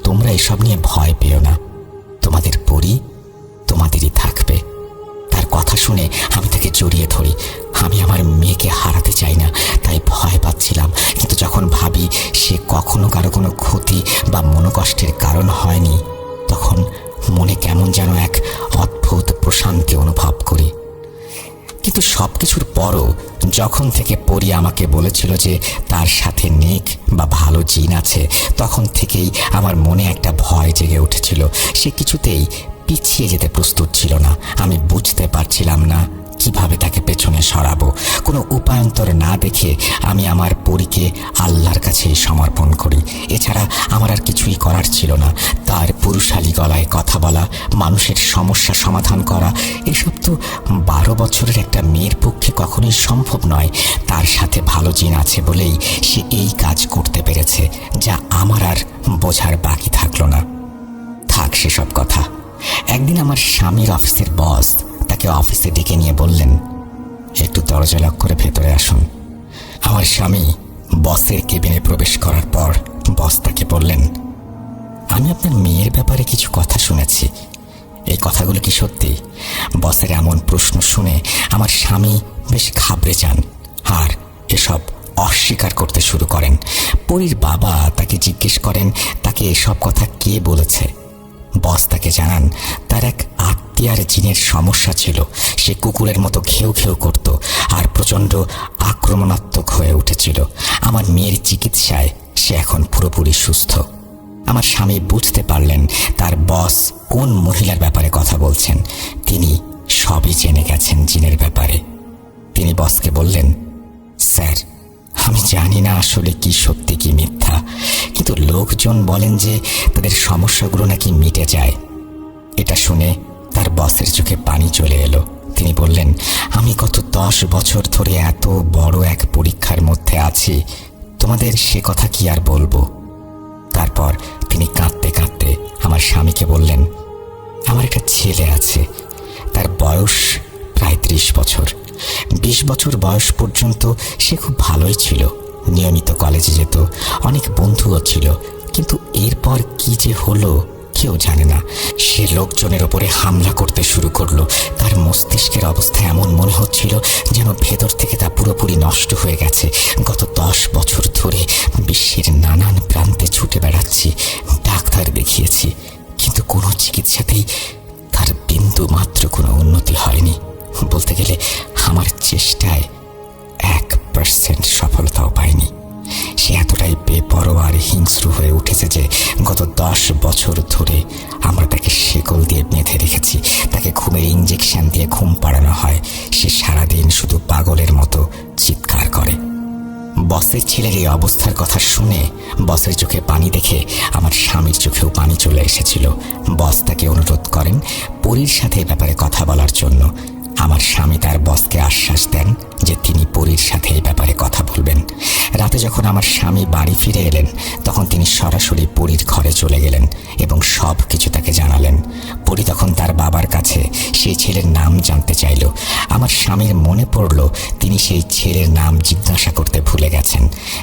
তোমরা এসব নিয়ে ভয় পেও না। তোমাদের পরি তোমাদেরই থাকবে। তার কথা শুনে আমি তাকে জড়িয়ে ধরি। আমি আমার মেয়েকে হারাতে চাই না, তাই ভয় পাচ্ছিলাম। কিন্তু যখন ভাবি সে কখনো কারো কোনো ক্ষতি বা মনোকষ্টের কারণ হয়নি, তখন মনে কেমন যেন এক অদ্ভুত প্রশান্তি অনুভব করি। কিন্তু সবকিছুর পরও যখন থেকে পরি আমাকে বলেছিল যে তার সাথে নেক বা ভালো জিন আছে, তখন থেকেই আমার মনে একটা ভয় জেগে উঠেছিল। সে কিছুতেই পিছিয়ে যেতে প্রস্তুত ছিল না। আমি বুঝতে পারছিলাম না কিভাবে তাকে পেছনে সরাবো। কোনো উপায়ন্তর না দেখে আমি আমার পরীকে আল্লাহর কাছে সমর্পণ করি। এছাড়া আমার আর কিছুই করার ছিল না। তার পুরুষালী গলায় কথা বলা, মানুষের সমস্যা সমাধান করা, এসব তো 12 বছরের একটা মেয়ের পক্ষে কখনোই সম্ভব নয়। তার সাথে ভালো জিন আছে বলেই সে এই কাজ করতে পেরেছে, যা আমার আর বোঝার বাকি থাকলো না। থাক সেসব কথা। একদিন আমার স্বামীর অফিসের বস তাকে অফিসে ডেকে নিয়ে বললেন, একটু দরজা লক করে ভেতরে আসুন। আমার স্বামী বসের কেবিনে প্রবেশ করার পর বস তাকে বললেন, আমি আপনার মেয়ের ব্যাপারে কিছু কথা শুনেছি, এই কথাগুলো কি সত্যি? বসের এমন প্রশ্ন শুনে আমার স্বামী বেশ ঘাবড়ে যান আর এসব অস্বীকার করতে শুরু করেন। পরীর বাবা তাকে জিজ্ঞেস করেন তাকে এসব কথা কে বলেছে। বস তাকে জানান তার এক আত্মীয়ার জিনের সমস্যা ছিল। সে কুকুরের মতো ঘেউ ঘেউ করত আর প্রচণ্ড আক্রমণাত্মক হয়ে উঠেছিল। আমার মেয়ের চিকিৎসায় সে এখন পুরোপুরি সুস্থ। আমার স্বামী বুঝতে পারলেন তার বস কোন মহিলার ব্যাপারে কথা বলছেন। তিনি সবই জেনে গেছেন জিনের ব্যাপারে। তিনি বসকে বললেন, স্যার, আমি জানি না আসলে কি সত্যি কি মিথ্যা, কিন্তু লোকজন বলেন যে তাদের সমস্যাগুলো নাকি মিটে যায়। এটা শুনে তার বসের চোখে পানি চলে এলো। তিনি বললেন, আমি গত 10 বছর ধরে এত বড় এক পরীক্ষার মধ্যে আছি, তোমাদের সে কথা কি আর বলবো। তারপর তিনি কাঁদতে কাঁদতে আমার স্বামীকে বললেন, আমার একটা ছেলে আছে, তার বয়স প্রায় 30 বছর। 20 বছর বয়স পর্যন্ত সে খুব ভালোই ছিল, নিয়মিত কলেজে যেত, অনেক বন্ধুও ছিল। কিন্তু এরপর কি যে হলো কেউ জানে না। সে লোকজনের ওপরে হামলা করতে শুরু করলো। তার মস্তিষ্কের অবস্থা এমন মনে হচ্ছিল যেন ভেতর থেকে তা পুরোপুরি নষ্ট হয়ে গেছে। গত 10 বছর ধরে বিশ্বের নানান প্রান্তে ছুটে বেড়াচ্ছি, ডাক্তার দেখিয়েছি, কিন্তু কোনো চিকিৎসাতেই তার বিন্দু মাত্র কোনো উন্নতি হয়নি। বলতে গেলে আমার চেষ্টায় 1% সফলতাও পায়নি। সে এতটাই বেপরোয়া আর হিংস্র হয়ে উঠেছে যে গত 10 বছর ধরে আমরা তাকে শেকল দিয়ে বেঁধে রেখেছি। তাকে ঘুমের ইঞ্জেকশন দিয়ে ঘুম পাড়ানো হয়। সে সারাদিন শুধু পাগলের মতো চিৎকার করে। বসের ছেলের এই অবস্থার কথা শুনে বসের চোখে পানি দেখে আমার স্বামীর চোখেও পানি চলে এসেছিল। বস তাকে অনুরোধ করেন পরীর সাথে এ ব্যাপারে কথা বলার জন্য। আমার স্বামী তার বসকে আশ্বাস দেন যে তিনি পরীর সাথে এই ব্যাপারে কথা বলবেন। রাতে যখন আমার স্বামী বাড়ি ফিরে এলেন, তখন তিনি সরাসরি পরীর ঘরে চলে গেলেন এবং সব কিছু তাকে জানালেন। পরী তখন তার বাবার কাছে সেই ছেলের নাম জানতে চাইল। আমার স্বামীর মনে পড়ল তিনি সেই ছেলের নাম জিজ্ঞাসা করতে ভুলে গেছেন।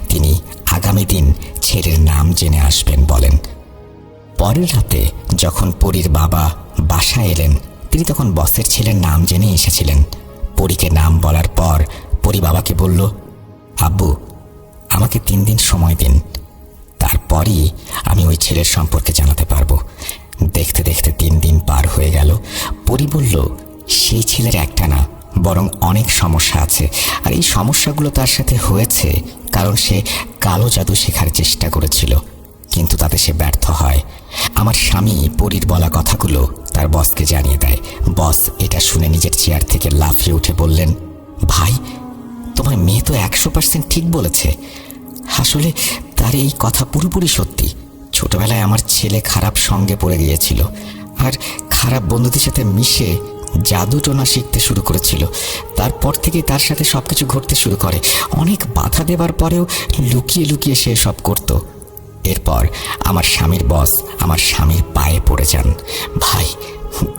তিনি আগামী দিন ছেলের নাম জেনে আসবেন বলেন। পরের রাতে যখন পরীর বাবা বাসায় এলেন, তিনি তখন বসের ছেলের নাম জেনে এসেছিলেন। পরীকে নাম বলার পর পরী বাবাকে বলল, আব্বু, আমাকে 3 দিন সময় দিন, তারপরই আমি ওই ছেলের সম্পর্কে জানাতে পারবো। দেখতে দেখতে 3 দিন পার হয়ে গেল। পরী বলল, সেই ছেলের একটা না, বরং অনেক সমস্যা আছে, আর এই সমস্যাগুলো তার সাথে হয়েছে কারণ সে কালো জাদু শেখার চেষ্টা করেছিল, কিন্তু তাতে সে ব্যর্থ হয়। আমার স্বামী পরীর বলা কথাগুলো তার বসকে জানিয়ে দেয়। বস এটা শুনে নিজের চেয়ার থেকে লাফিয়ে উঠে বললেন, ভাই, তোমার মেয়ে তো 100% ঠিক বলেছে। আসলে তার এই কথা পুরোপুরি সত্যি। ছোটবেলায় আমার ছেলে খারাপ সঙ্গে পড়ে গিয়েছিল আর খারাপ বন্ধুদের সাথে মিশে জাদু টোনা শিখতে শুরু করেছিল। তারপর থেকে তার সাথে সবকিছু ঘটতে শুরু করে। অনেক বাধা দেবার পরেও লুকিয়ে লুকিয়ে সে সব করত। এরপর আমার স্বামীর বস আমার স্বামীর পায়ে পড়ে যান। ভাই,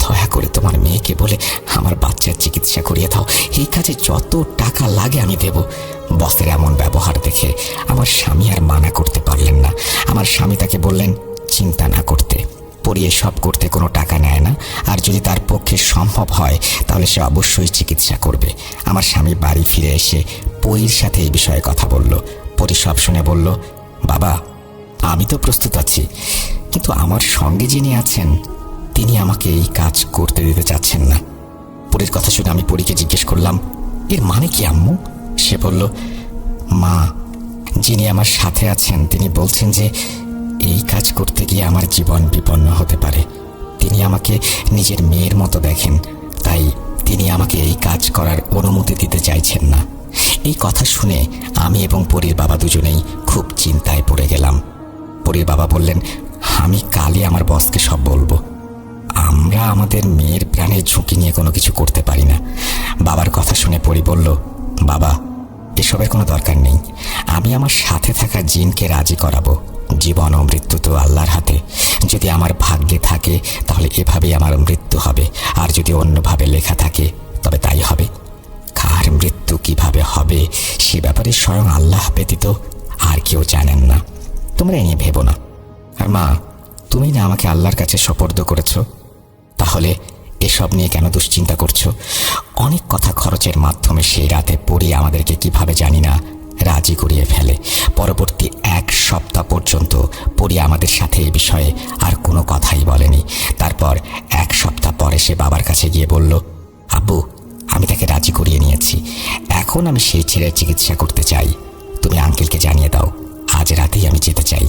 দয়া করে তোমার মেয়েকে বলে আমার বাচ্চার চিকিৎসা করিয়ে দাও, এই কাজে যত টাকা লাগে আমি দেব। বসের এমন ব্যবহার দেখে আমার স্বামী আর মানা করতে পারলেন না। আমার স্বামী তাকে বললেন চিন্তা না করতে, পরিয়ে সব করতে কোনো টাকা নেয় না, আর যদি তার পক্ষে সম্ভব হয় তাহলে সে অবশ্যই চিকিৎসা করবে। আমার স্বামী বাড়ি ফিরে এসে পরীর সাথে এই বিষয়ে কথা বলল। পরী সব শুনে বলল, বাবা, আমি তো প্রস্তুত আছি, কিন্তু আমার সঙ্গে যিনি আছেন তিনি আমাকে এই কাজ করতে দিতে চাচ্ছেন না। পরীর কথা শুনে আমি পরীকে জিজ্ঞেস করলাম, এর মানে কি আম্মু? সে বলল, মা, যিনি আমার সাথে আছেন তিনি বলছেন যে এই কাজ করতে গিয়ে আমার জীবন বিপন্ন হতে পারে। তিনি আমাকে নিজের মেয়ের মতো দেখেন, তাই তিনি আমাকে এই কাজ করার অনুমতি দিতে চাইছেন না। এই কথা শুনে আমি এবং পরীর বাবা দুজনেই খুব চিন্তায় পড়ে গেলাম। পরীর বাবা বললেন, আমি কালই আমার বসকে সব বলবো। আমরা আমাদের মেয়ের প্রাণের ঝুঁকি নিয়ে কোনো কিছু করতে পারি না। বাবার কথা শুনে পরী বলল, বাবা, এসবের কোনো দরকার নেই। আমি আমার সাথে থাকা জিনকে রাজি করাবো। জীবন ও মৃত্যু তো আল্লাহর হাতে। যদি আমার ভাগ্যে থাকে তাহলে এভাবেই আমার মৃত্যু হবে, আর যদি অন্যভাবে লেখা থাকে তবে তাই হবে। কার মৃত্যু কিভাবে হবে সে ব্যাপারে স্বয়ং আল্লাহ ব্যতীত আর কেউ জানেন না। তোমরা এ নিয়ে ভেবো না। আর মা, তুমি না আমাকে আল্লাহর কাছে সোপর্দ করেছ, তাহলে এসব নিয়ে কেন দুশ্চিন্তা করছো? অনেক কথা খরচের মাধ্যমে সেই রাতে পরী আমাদেরকে কিভাবে জানি না রাজি করিয়ে ফেলে। পরবর্তী 1 সপ্তাহ পর্যন্ত পরী আমাদের সাথে এই বিষয়ে আর কোনো কথাই বলেনি। তারপর 1 সপ্তাহ পরে সে বাবার কাছে গিয়ে বলল, আব্বু, আমি তাকে রাজি করিয়ে নিয়েছি। এখন আমি সেই ছেলের চিকিৎসা করতে চাই। তুমি আঙ্কেলকে জানিয়ে দাও, আজ রাতেই আমি যেতে চাই।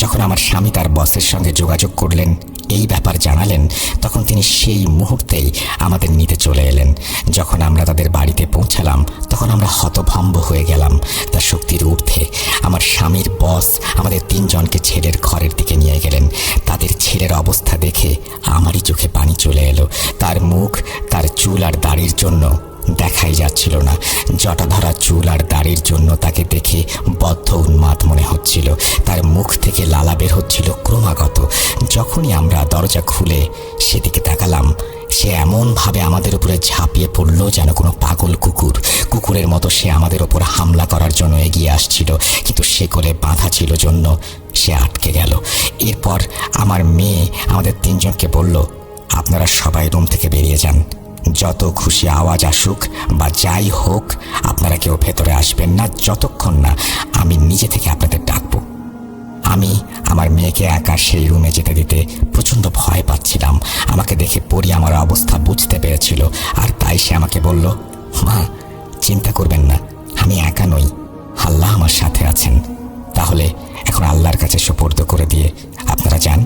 যখন আমার স্বামী তার বসের সঙ্গে যোগাযোগ করলেন, এই ব্যাপার জানালেন, তখন তিনি সেই মুহূর্তেই আমাদের নিতে চলে এলেন। যখন আমরা তাদের বাড়িতে পৌঁছালাম তখন আমরা হতভম্ব হয়ে গেলাম। তার শক্তির ঊর্ধ্বে আমার স্বামীর বস আমাদের 3 জনকে ছেলের ঘরের দিকে নিয়ে গেলেন। তাদের ছেলের অবস্থা দেখে আমারই চোখে পানি চলে এলো। তার মুখ, তার চুল আর দাড়ির জন্য দেখাই যাচ্ছিল না। জটাধরা চুল আর দাড়ির জন্য তাকে দেখে বদ্ধ উন্মাদ মনে হচ্ছিল। তার মুখ থেকে লালা বের হচ্ছিল ক্রমাগত। যখনই আমরা দরজা খুলে সেদিকে তাকালাম, সে এমনভাবে আমাদের উপরে ঝাঁপিয়ে পড়ল যেন কোনো পাগল কুকুরের মতো সে আমাদের ওপর হামলা করার জন্য এগিয়ে আসছিল, কিন্তু সে কোলে বাঁধা ছিল জন্য সে আটকে গেল। এরপর আমার মেয়ে আমাদের 3 জনকে বলল, আপনারা সবাই রুম থেকে বেরিয়ে যান। যত খুশি আওয়াজ আসুক বা যাই হোক, আপনারা কেউ ভেতরে আসবেন না যতক্ষণ না আমি নিজে থেকে আপনাদের ডাকবো। আমি আমার মেয়েকে একা সেই রুমে যেতে দিতে প্রচণ্ড ভয় পাচ্ছিলাম। আমাকে দেখে পরী আমার অবস্থা বুঝতে পেরেছিল, আর তাই সে আমাকে বলল, মা, চিন্তা করবেন না, আমি একা নই, আল্লাহ আমার সাথে আছেন। তাহলে এখন আল্লাহর কাছে সুপর্দ করে দিয়ে আপনারা যান।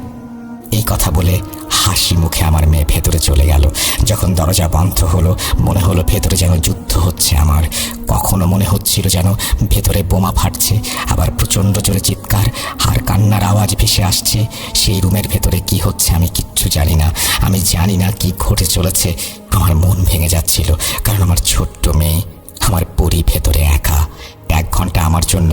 এই কথা বলে হাসি মুখে আমার মেয়ে ভেতরে চলে গেল। যখন দরজা বন্ধ হলো মনে হলো ভেতরে যেন যুদ্ধ হচ্ছে আমার। কখনো মনে হচ্ছিল যেন ভেতরে বোমা ফাটছে, আবার প্রচণ্ড জোরে চিৎকার আর কান্নার আওয়াজ ভেসে আসছে। সেই রুমের ভেতরে কি হচ্ছে আমি কিচ্ছু জানি না। আমি জানি না কি ঘটে চলেছে। আমার মন ভেঙে যাচ্ছিল, কারণ আমার ছোট্ট মেয়ে, আমার পরী ভেতরে একা। 1 ঘন্টা আমার জন্য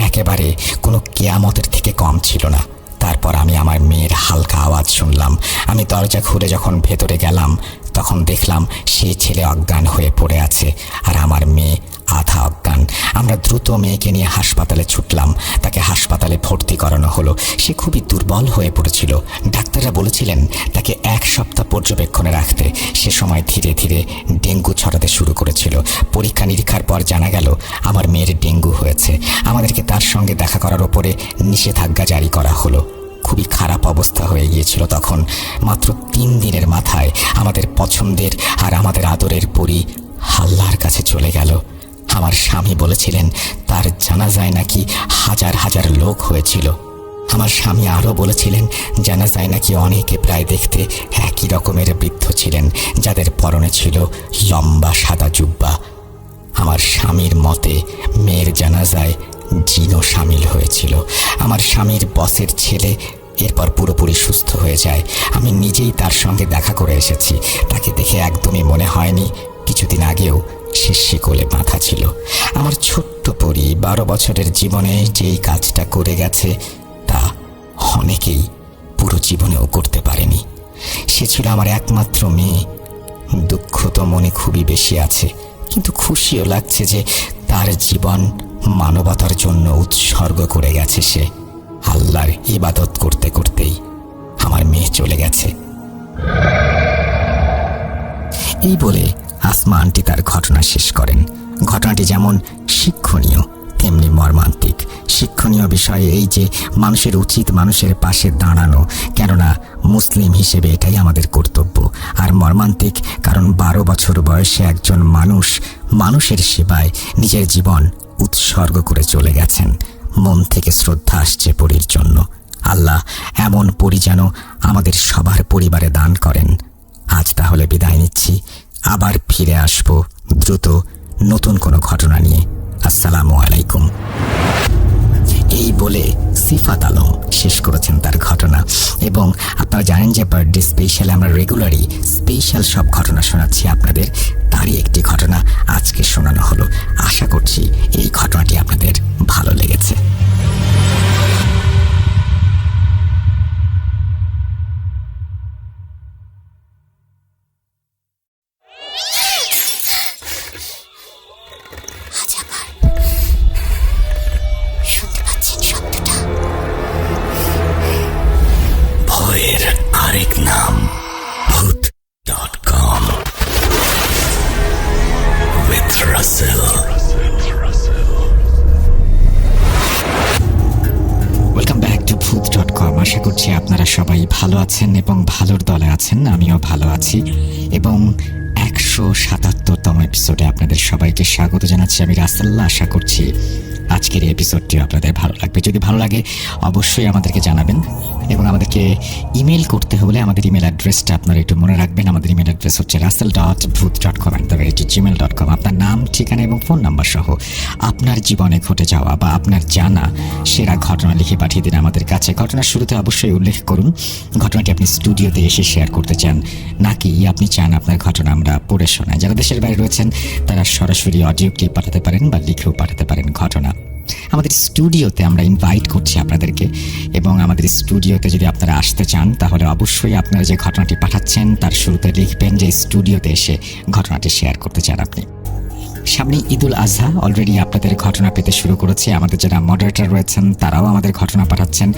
একেবারে কোনো কেয়ামতের থেকে কম ছিল না। তারপর আমি আমার মেয়ের হালকা আওয়াজ শুনলাম। আমি দরজা খুলে যখন ভেতরে গেলাম তখন দেখলাম সেই ছেলে অজ্ঞান হয়ে পড়ে আছে, আর আমার মেয়ে আধা অজ্ঞান। আমরা দ্রুত মেয়েকে নিয়ে হাসপাতালে ছুটলাম। তাকে হাসপাতালে ভর্তি করানো হলো। সে খুবই দুর্বল হয়ে পড়েছিল। ডাক্তাররা বলেছিলেন তাকে 1 সপ্তাহ পর্যবেক্ষণে রাখতে। সে সময় ধীরে ধীরে ডেঙ্গু ছড়াতে শুরু করেছিল। পরীক্ষা নিরীক্ষার পর জানা গেল আমার মেয়ের ডেঙ্গু হয়েছে। আমাদেরকে তার সঙ্গে দেখা করার ওপরে নিষেধাজ্ঞা জারি করা হলো। খুবই খারাপ অবস্থা হয়ে গিয়েছিল তখন। মাত্র 3 দিনের মাথায় আমাদের পছন্দের আর আমাদের আদরের পরী আল্লাহর কাছে চলে গেল। আমার স্বামী বলেছিলেন তার জানাজায় নাকি হাজার হাজার লোক হয়েছিল। আমার স্বামী আরও বলেছিলেন জানাজায় নাকি অনেকে প্রায় দেখতে একই রকমের বৃদ্ধ ছিলেন, যাদের পরনে ছিল লম্বা সাদা জুব্বা। আমার স্বামীর মতে মেয়ের জানাজায় জিনও সামিল হয়েছিল। আমার স্বামীর বসের ছেলে এরপর পুরোপুরি সুস্থ হয়ে যায়। আমি নিজেই তার সঙ্গে দেখা করে এসেছি। তাকে দেখে একদমই মনে হয়নি কিছুদিন আগেও সে শিকলে বাঁধা ছিল। আমার ছোট্ট পরী 12 বছরের জীবনে যেই কাজটা করে গেছে অনেকেই পুরো জীবনেও করতে পারেনি। সে ছিল আমার একমাত্র মেয়ে। দুঃখ তো মনে খুবই বেশি আছে, কিন্তু খুশিও লাগছে যে তার জীবন মানবতার জন্য উৎসর্গ করে গেছে। সে আল্লাহর ইবাদত করতে করতেই আমার মেয়ে চলে গেছে। এই বলে আসমা আন্টি তার ঘটনা শেষ করেন। ঘটনাটি যেমন শিক্ষণীয় তেমনি মর্মান্তিক। শিক্ষণীয় বিষয় এই যে মানুষের উচিত মানুষের পাশে দাঁড়ানো, কেননা মুসলিম হিসেবে এটাই আমাদের কর্তব্য। আর মর্মান্তিক কারণ 12 বছর বয়সে একজন মানুষের সেবায় নিজের জীবন উৎসর্গ করে চলে গেছেন। মন থেকে শ্রদ্ধা আসছে পরীর জন্য। আল্লাহ এমন পরী যেন আমাদের সবার পরিবারে দান করেন। আজ তাহলে বিদায় নিচ্ছি, আবার ফিরে আসব দ্রুত নতুন কোনো ঘটনা নিয়ে। আসসালামু আলাইকুম। এই বলে সিফাত আলম শেষ করেছেন তার ঘটনা। এবং আপনারা জানেন যে বার্থডে স্পেশালে আমরা রেগুলারই স্পেশাল সব ঘটনা শোনাচ্ছি আপনাদের। তারই একটি ঘটনা আজকে শোনানো হলো। আশা করছি এই ঘটনাটি আপনাদের ভালো লেগেছে। ভয়ের আরেক নাম ভূত.com with Russell। Welcome back to ভূত.com। আশা করছি আপনারা সবাই ভালো আছেন এবং ভালোর দলে আছেন। আমিও ভালো আছি এবং 177তম এপিসোডে আপনাদের সবাইকে স্বাগত জানাচ্ছি আমি রাসেল। আশা করছি আজকের এই এপিসোডটিও আপনাদের ভালো লাগবে। যদি ভালো লাগে অবশ্যই আমাদেরকে জানাবেন এবং আমাদেরকে ইমেল করতে হলে আমাদের ইমেল অ্যাড্রেসটা আপনারা একটু মনে রাখবেন। আমাদের ইমেল অ্যাড্রেস হচ্ছে russell.booth.com@gmail.com। আপনার নাম, ঠিকানা এবং ফোন নাম্বার সহ আপনার জীবনে ঘটে যাওয়া বা আপনার জানা সেরা ঘটনা লিখে পাঠিয়ে দিন আমাদের কাছে। ঘটনার শুরুতে অবশ্যই উল্লেখ করুন ঘটনাটি আপনি স্টুডিওতে এসে শেয়ার করতে চান নাকি আপনি চান আপনার ঘটনা আমরা পড়ে শোনাই। যারা দেশের বাইরে রয়েছেন তারা সরাসরি অডিও ক্লিপ পাঠাতে পারেন বা লিখেও পাঠাতে পারেন ঘটনা। আমাদের স্টুডিওতে আমরা ইনভাইট করছি আপনাদেরকে এবং আমাদের স্টুডিওতে যদি আপনারা আসতে চান তাহলে অবশ্যই আপনারা যে ঘটনাটি পাঠাচ্ছেন তার শুরুতে লিখবেন যে স্টুডিওতে এসে ঘটনাটি শেয়ার করতে চান আপনি। সামনে ঈদুল আজহা, অলরেডি আপনাদের ঘটনা পেতে শুরু করেছে। আমাদের যারা মডারেটর রয়েছেন তারাও আমাদের ঘটনা পাঠাচ্ছেন।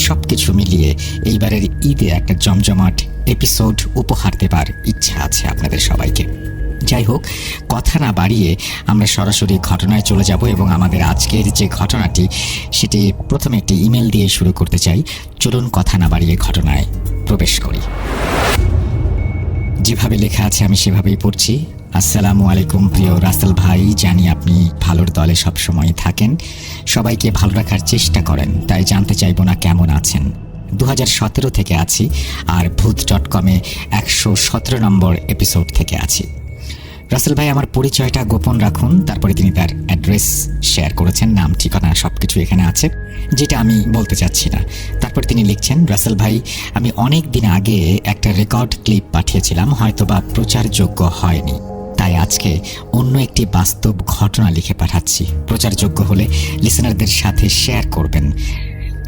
সব কিছু মিলিয়ে এইবারের ঈদে একটা জমজমাট এপিসোড উপহার দেবার ইচ্ছা আছে আপনাদের সবাইকে। যাই হোক, কথা না বাড়িয়ে আমরা সরাসরি ঘটনায় চলে যাব এবং আমাদের আজকের যে ঘটনাটি সেটি প্রথমে একটি ইমেল দিয়ে শুরু করতে চাই। চলুন কথা না বাড়িয়ে ঘটনায় প্রবেশ করি। যেভাবে লেখা আছে আমি সেভাবেই পড়ছি। আসসালামু আলাইকুম প্রিয় রাসেল ভাই, জানি আপনি ভালোর দলে সবসময় থাকেন, সবাইকে ভালো রাখার চেষ্টা করেন, তাই জানতে চাইবো না কেমন আছেন। 2017 থেকে আছি আর ভূত.com-এ 117 নম্বর এপিসোড থেকে আছি। রাসেল ভাই আমার পরিচয়টা গোপন রাখুন। তারপরে তিনি তার অ্যাড্রেস শেয়ার করেছেন, নাম, ঠিকানা সব কিছু এখানে আছে, যেটা আমি বলতে চাচ্ছি না। তারপর তিনি লিখছেন, রাসেল ভাই আমি অনেক দিন আগে একটা রেকর্ড ক্লিপ পাঠিয়েছিলাম, হয়তোবা প্রচারযোগ্য হয়নি, তাই আজকে অন্য একটি বাস্তব ঘটনা লিখে পাঠাচ্ছি। প্রচারযোগ্য হলে লিসেনারদের সাথে শেয়ার করবেন।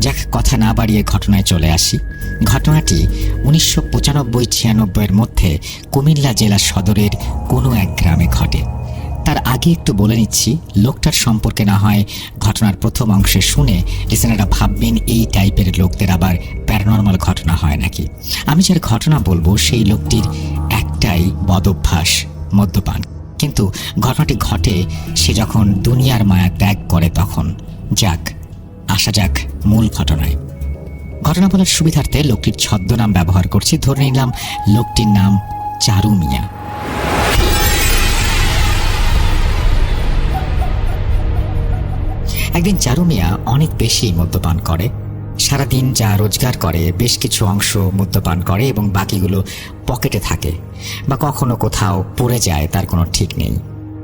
যাক, কথা না বাড়িয়ে ঘটনায় চলে আসি। ঘটনাটি 1995-96 মধ্যে কুমিল্লা জেলা সদরের কোনো এক গ্রামে ঘটে। তার আগে একটু বলে নিচ্ছি, লোকটার সম্পর্কে না হয় ঘটনার প্রথম অংশে শুনে লিসেনাররা ভাববেন এই টাইপের লোকদের আবার প্যারানর্মাল ঘটনা হয় নাকি। আমি যার ঘটনা বলবো সেই লোকটির একটাই বদভ্যাস, মদ্যপান। কিন্তু ঘটনাটি ঘটে সে যখন দুনিয়ার মায়া ত্যাগ করে তখন। যাক, আসা যাক মূল ঘটনায়। ঘটনা বলার সুবিধার্থে লোকটির ছদ্মনাম ব্যবহার করছি। ধরে নিলাম লোকটির নাম চারু মিয়া। একদিন চারু মিয়া অনেক বেশি মদ্যপান করে। সারাদিন যা রোজগার করে বেশ কিছু অংশ মদ্যপান করে এবং বাকিগুলো পকেটে থাকে বা কখনো কোথাও পড়ে যায়, তার কোনো ঠিক নেই।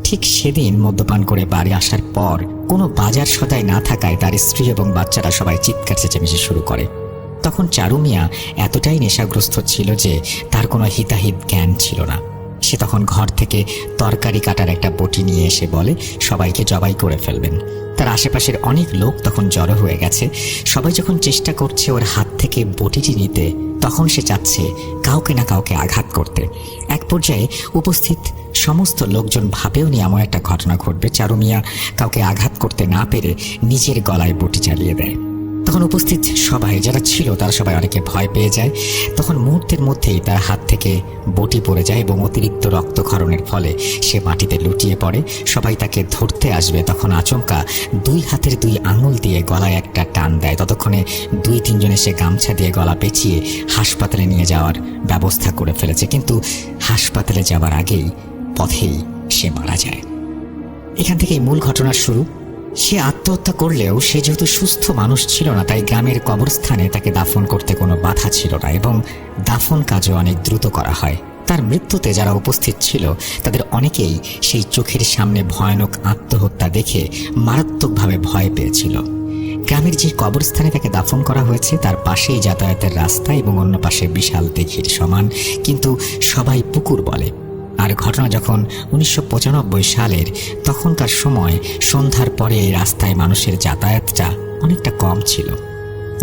ঠিক সেদিন মদ্যপান করে বাড়ি আসার পর কোনো বাজার সদাই না থাকায় তার স্ত্রী এবং বাচ্চারা সবাই চিৎকার চেঁচামেচি শুরু করে। তখন চারু মিয়া এতটাই নেশাগ্রস্ত ছিল যে তার কোনো হিতাহিত জ্ঞান ছিল না। সে তখন ঘর থেকে তরকারি কাটার একটা বটি নিয়ে এসে বলে সবাইকে জবাই করে ফেলবেন। তার আশেপাশের অনেক লোক তখন জড়ো হয়ে গেছে। সবাই যখন চেষ্টা করছে ওর হাত থেকে বটিটি নিতে, তখন সে চাচ্ছে কাউকে না কাউকে আঘাত করতে। এক পর্যায়ে উপস্থিত সমস্ত লোকজন ভাবেও নি এমন একটা ঘটনা ঘটবে। চারু মিয়া কাউকে আঘাত করতে না পেরে নিজের গলায় বটি চালিয়ে দেয়। তখন উপস্থিত সবাই যারা ছিল তারা সবাই অনেকে ভয় পেয়ে যায়। তখন মুহূর্তের মধ্যেই তার হাত থেকে বটি পড়ে যায় এবং অতিরিক্ত রক্তক্ষরণের ফলে সে মাটিতে লুটিয়ে পড়ে। সবাই তাকে ধরতে আসবে, তখন আচমকা দুই হাতের দুই আঙুল দিয়ে গলায় একটা টান দেয়। ততক্ষণে 2-3 জন এসে গামছা দিয়ে গলা পেঁচিয়ে হাসপাতালে নিয়ে যাওয়ার ব্যবস্থা করে ফেলেছে। কিন্তু হাসপাতালে যাওয়ার আগেই পথেই সে মারা যায়। এখান থেকেই মূল ঘটনার শুরু। সে আত্মহত্যা করলেও সে যেহেতু সুস্থ মানুষ ছিল না, তাই গ্রামের কবরস্থানে তাকে দাফন করতে কোনো বাধা ছিল না এবং দাফন কাজও অনেক দ্রুত করা হয়। তার মৃত্যুতে যারা উপস্থিত ছিল তাদের অনেকেই সেই চোখের সামনে ভয়ানক আত্মহত্যা দেখে মারাত্মকভাবে ভয় পেয়েছিল। গ্রামের যে কবরস্থানে তাকে দাফন করা হয়েছে তার পাশেই যাতায়াতের রাস্তা এবং অন্য পাশে বিশাল দিঘির সমান, কিন্তু সবাই পুকুর বলে। আর ঘটনা যখন 1995 সালের, তখনকার সময় সন্ধ্যার পরে এই রাস্তায় মানুষের যাতায়াতটা অনেকটা কম ছিল।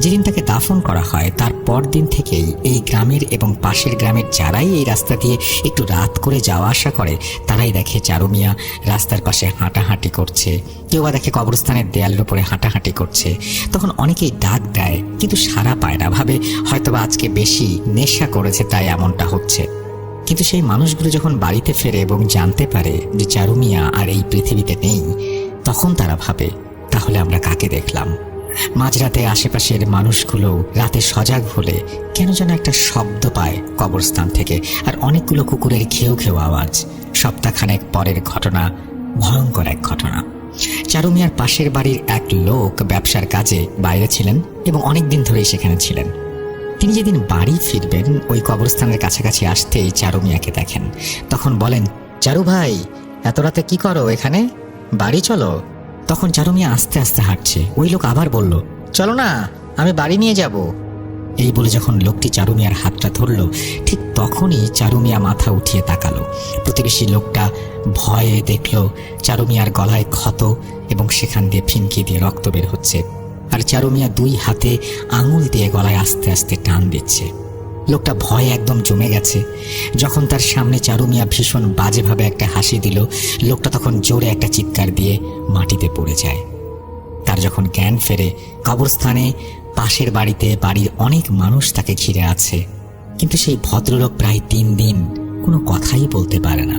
যেদিন তাকে দাফন করা হয় তার পরদিন থেকেই এই গ্রামের এবং পাশের গ্রামের যারাই এই রাস্তা দিয়ে একটু রাত করে যাওয়া আসা করে তারাই দেখে চারু মিয়া রাস্তার পাশে হাঁটাহাঁটি করছে, কেউ বা দেখে কবরস্থানের দেয়ালের উপরে হাঁটাহাঁটি করছে। তখন অনেকেই ডাক দেয় কিন্তু সাড়া পায় না, ভাবে হয়তোবা আজকে বেশি নেশা করেছে তাই এমনটা হচ্ছে। কিন্তু সেই মানুষগুলো যখন বাড়িতে ফেরে এবং জানতে পারে যে চারু মিয়া আর এই পৃথিবীতে নেই, তখন তারা ভাবে তাহলে আমরা কাকে দেখলাম। মাঝরাতে আশেপাশের মানুষগুলো রাতে সজাগ হলে কেন যেন একটা শব্দ পায় কবরস্থান থেকে, আর অনেকগুলো কুকুরের ঘেউ ঘেউ আওয়াজ। সপ্তাহখানেক পরের ঘটনা, ভয়ঙ্কর এক ঘটনা। চারু মিয়ার পাশের বাড়ির এক লোক ব্যবসার কাজে বাইরে ছিলেন এবং অনেকদিন ধরেই সেখানে ছিলেন। তিনি যেদিন বাড়ি ফিরবেন ওই কবরস্থানের কাছাকাছি আসতেই চারু মিয়াকে দেখেন। তখন বলেন, চারু ভাই, এত রাতে কি করো এখানে, বাড়ি চলো। তখন চারু মিয়া আস্তে আস্তে হাঁটছে। ওই লোক আবার বলল, চলো না, আমি বাড়ি নিয়ে যাব। এই বলে যখন লোকটি চারু মিয়ার হাতটা ধরল, ঠিক তখনই চারু মিয়া মাথা উঠিয়ে তাকালো। প্রতিবেশী লোকটা ভয়ে দেখল চারু মিয়ার গলায় ক্ষত এবং সেখান দিয়ে ফিনকি দিয়ে রক্ত বের হচ্ছে, আর চারু মিয়া 2 হাতে আঙুল দিয়ে গলায় আস্তে আস্তে টান দিচ্ছে। লোকটা ভয়ে একদম জমে গেছে। যখন তার সামনে চারু মিয়া ভীষণ বাজেভাবে একটা হাসি দিল, লোকটা তখন জোরে একটা চিৎকার দিয়ে মাটিতে পড়ে যায়। তার যখন জ্ঞান ফেরে, কবরস্থানে পাশের বাড়িতে বাড়ির অনেক মানুষ তাকে ঘিরে আছে, কিন্তু সেই ভদ্রলোক প্রায় 3 দিন কোনো কথাই বলতে পারে না।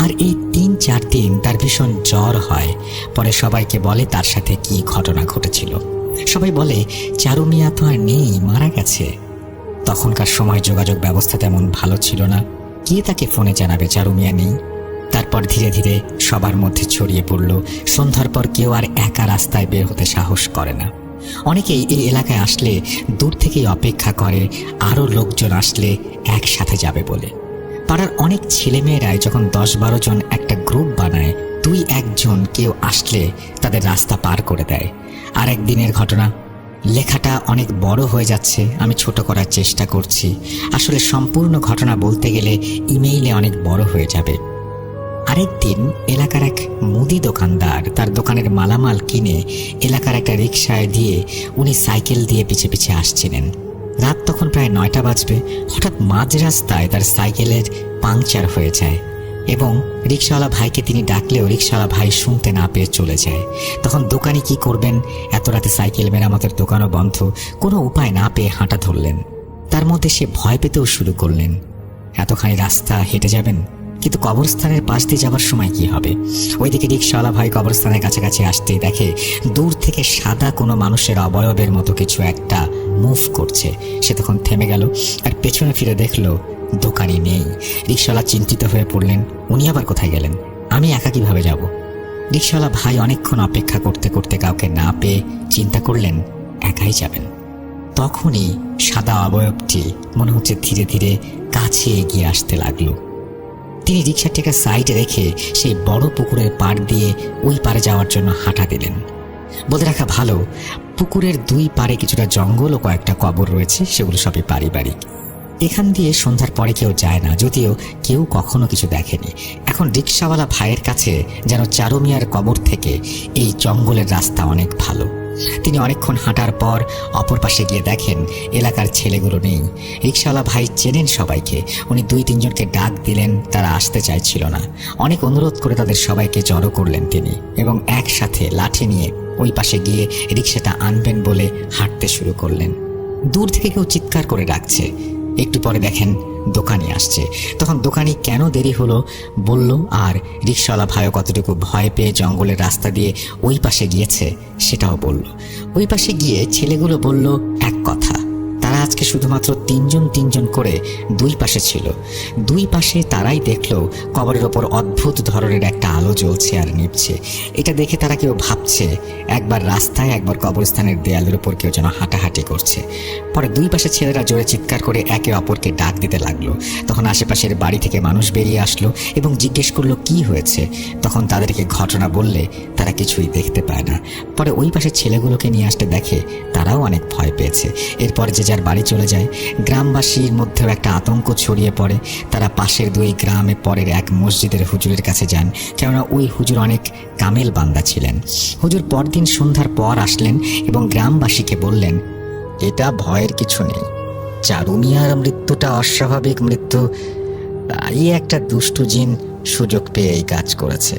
আর এই 3-4 দিন তার ভীষণ জ্বর হয়। পরে সবাইকে বলে তার সাথে কি ঘটনা ঘটেছিল। সবাই বলে চারু মিয়া তো আর নেই, মারা গেছে। তখনকার সময় যোগাযোগ ব্যবস্থা তেমন ভালো ছিল না, কে তাকে ফোনে জানাবে চারু মিয়া নেই। তারপর ধীরে ধীরে সবার মধ্যে ছড়িয়ে পড়ল। সন্ধ্যার পর কেউ আর একা রাস্তায় বের হতে সাহস করে না। অনেকেই এই এলাকায় আসলে দূর থেকেই অপেক্ষা করে আরও লোকজন আসলে একসাথে যাবে বলে। পাড়ার অনেক ছেলেমেয়েরাই যখন 10-12 জন একটা গ্রুপ বানায়, 2-1 জন কেউ আসলে তাদের রাস্তা পার করে দেয়। আর একদিনের ঘটনা। লেখাটা অনেক বড় হয়ে যাচ্ছে, আমি ছোট করার চেষ্টা করছি। আসলে সম্পূর্ণ ঘটনা বলতে গেলে ইমেইলে অনেক বড় হয়ে যাবে। আরেকদিন এলাকার এক মুদি দোকানদার তার দোকানের মালামাল কিনে এলাকার একটা রিকশায় দিয়ে উনি সাইকেল দিয়ে পিছে পিছে আসছিলেন। রাত তখন প্রায় 9টা বাজবে। হঠাৎ মাঝ রাস্তায় তার সাইকেলের পাংচার হয়ে যায় এবং রিকশাওয়ালা ভাইকে তিনি ডাকলেও রিকশাওয়ালা ভাই শুনতে না পেয়ে চলে যায়। তখন দোকানি কি করবেন, এত রাতে সাইকেল মেরামতের দোকানও বন্ধ, কোনো উপায় না পেয়ে হাঁটা ধরলেন। তার মধ্যে সে ভয় পেতেও শুরু করলেন। এতখানি রাস্তা হেঁটে যাবেন, কিন্তু কবরস্থানের পাশ দিয়ে যাবার সময় কি হবে। ওইদিকে রিকশাওয়ালা ভাই কবরস্থানের কাছাকাছি আসতেই দেখে দূর থেকে সাদা কোনো মানুষের অবয়বের মতো কিছু একটা মুভ করছে। সে তখন থেমে গেল আর পেছনে ফিরে দেখলো দোকানি নেই। রিকশাওয়ালা চিন্তিত হয়ে পড়লেন, উনি আবার কোথায় গেলেন, আমি একা কিভাবে যাব। রিকশাওয়ালা ভাই অনেকক্ষণ অপেক্ষা করতে করতে কাউকে না পেয়ে চিন্তা করলেন একাই যাবেন। তখনই সাদা অবয়বটি মনে হচ্ছে ধীরে ধীরে কাছে এগিয়ে আসতে লাগলো। তিনি রিকশাটিকে সাইডে রেখে সেই বড় পুকুরের পাড় দিয়ে ওই পারে যাওয়ার জন্য হাঁটা দিলেন। বলে রাখা ভালো, পুকুরের 2 পারে কিছুটা জঙ্গল ও কয়েকটা কবর রয়েছে, সেগুলো সবই পারিবারিক। এখান দিয়ে সন্ধ্যার পরে কেউ যায় না, যদিও কেউ কখনো কিছু দেখেনি। এখন রিকশাওয়ালা ভাইয়ের কাছে যেন চারু মিয়ার কবর থেকে এই জঙ্গলের রাস্তা অনেক ভালো। তিনি অনেকক্ষণ হাঁটার পর অপর পাশে গিয়ে দেখেন এলাকার ছেলেগুলো নেই। রিকশাওয়ালা ভাই চেনেন সবাইকে। উনি 2-3 জনকে ডাক দিলেন, তারা আসতে চাইছিল না। অনেক অনুরোধ করে তাদের সবাইকে জড়ো করলেন তিনি এবং একসাথে লাঠি নিয়ে ওই পাশে গিয়ে রিকশাটা আনবেন বলে হাঁটতে শুরু করলেন। দূর থেকে কেউ চিৎকার করে ডাকছে। একটু পরে দেখেন দোকানি আসছে। তখন দোকানি কেন দেরি হলো বলল, আর রিকশাওয়ালা ভাইও কতটুকু ভয় পেয়ে জঙ্গলের রাস্তা দিয়ে ওই পাশে গিয়েছে সেটাও বলল। ওই পাশে গিয়ে ছেলেগুলো বলল এক কথা, তারা আজকে শুধুমাত্র 3 জন করে 2 পাশে ছিল। 2 পাশে তারাই দেখলো কবরের ওপর অদ্ভুত ধরনের একটা আলো জ্বলছে আর নিভছে। এটা দেখে তারা কেউ ভাবছে একবার রাস্তায়, একবার কবরস্থানের দেয়ালের উপর কেউ যেন হাঁটাহাঁটি করছে। পরে 2 পাশে ছেলেরা জোরে চিৎকার করে একে অপরকে ডাক দিতে লাগলো। তখন আশেপাশের বাড়ি থেকে মানুষ বেরিয়ে আসলো এবং জিজ্ঞেস করলো কি হয়েছে। তখন তাদেরকে ঘটনা বললে তারা কিছুই দেখতে পায় না। পরে ওই পাশের ছেলেগুলোকে নিয়ে আসতে দেখে তারাও অনেক ভয় পেয়েছে। এরপর যে যার বাড়ি চলে যায়। গ্রামবাসীর মধ্যেও একটা আতঙ্ক ছড়িয়ে পড়ে। তারা পাশের 2 গ্রামে পরের এক মসজিদের হুজুরের কাছে যান, কেননা ওই হুজুর অনেক কামেল বান্দা ছিলেন। হুজুর পরদিন সন্ধ্যার পর আসলেন এবং গ্রামবাসীকে বললেন, এটা ভয়ের কিছু নেই। চারু মিয়ার মৃত্যুটা অস্বাভাবিক মৃত্যু, তাই একটা দুষ্টু জিন সুযোগ পেয়ে এই কাজ করেছে।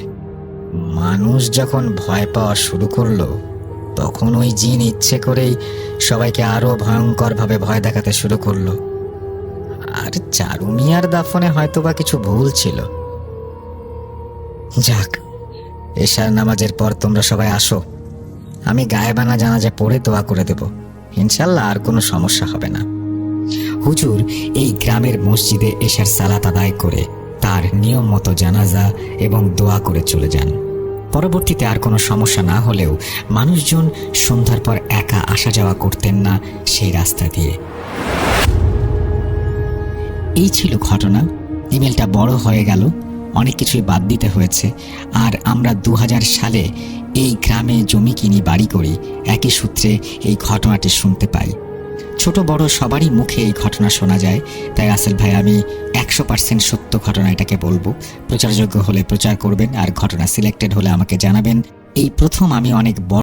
মানুষ যখন ভয় পাওয়া শুরু করলো তখন ওই জিন ইচ্ছে করেই সবাইকে আরো ভয়ঙ্করভাবে ভয় দেখাতে শুরু করলো। আর চারু মিয়ার দাফনে হয়তোবা কিছু ভুল ছিল। যাক, এশার নামাজের পর তোমরা সবাই আসো, আমি গায়েবানা জানাজা পড়ে দোয়া করে দেব। ইনশাল্লাহ আর কোনো সমস্যা হবে না। হুজুর এই গ্রামের মসজিদে এশার সালাত আদায় করে তার নিয়ম মতো জানাজা এবং দোয়া করে চলে যান। পরবর্তীতে আর কোনো সমস্যা না হলেও মানুষজন সন্ধ্যার পর একা আসা যাওয়া করতেন না সেই রাস্তা দিয়ে। এই ছিল ঘটনা। ইমেলটা বড় হয়ে গেল, অনেক কিছুই বাদ দিতে হয়েছে। আর আমরা 2000 সালে এই গ্রামে জমি কিনি, বাড়ি করি। একই সূত্রে এই ঘটনাটি শুনতে পাই। ছোট বড় সবারই মুখে এই ঘটনা শোনা যায়। তাই রাসেল ভাই, আমি 100% সত্য ঘটনা এটাকে বলবো। প্রচারযোগ্য হলে প্রচার করবেন, আর ঘটনা সিলেক্টেড হলে আমাকে জানাবেন। এই প্রথম আমি অনেক বড়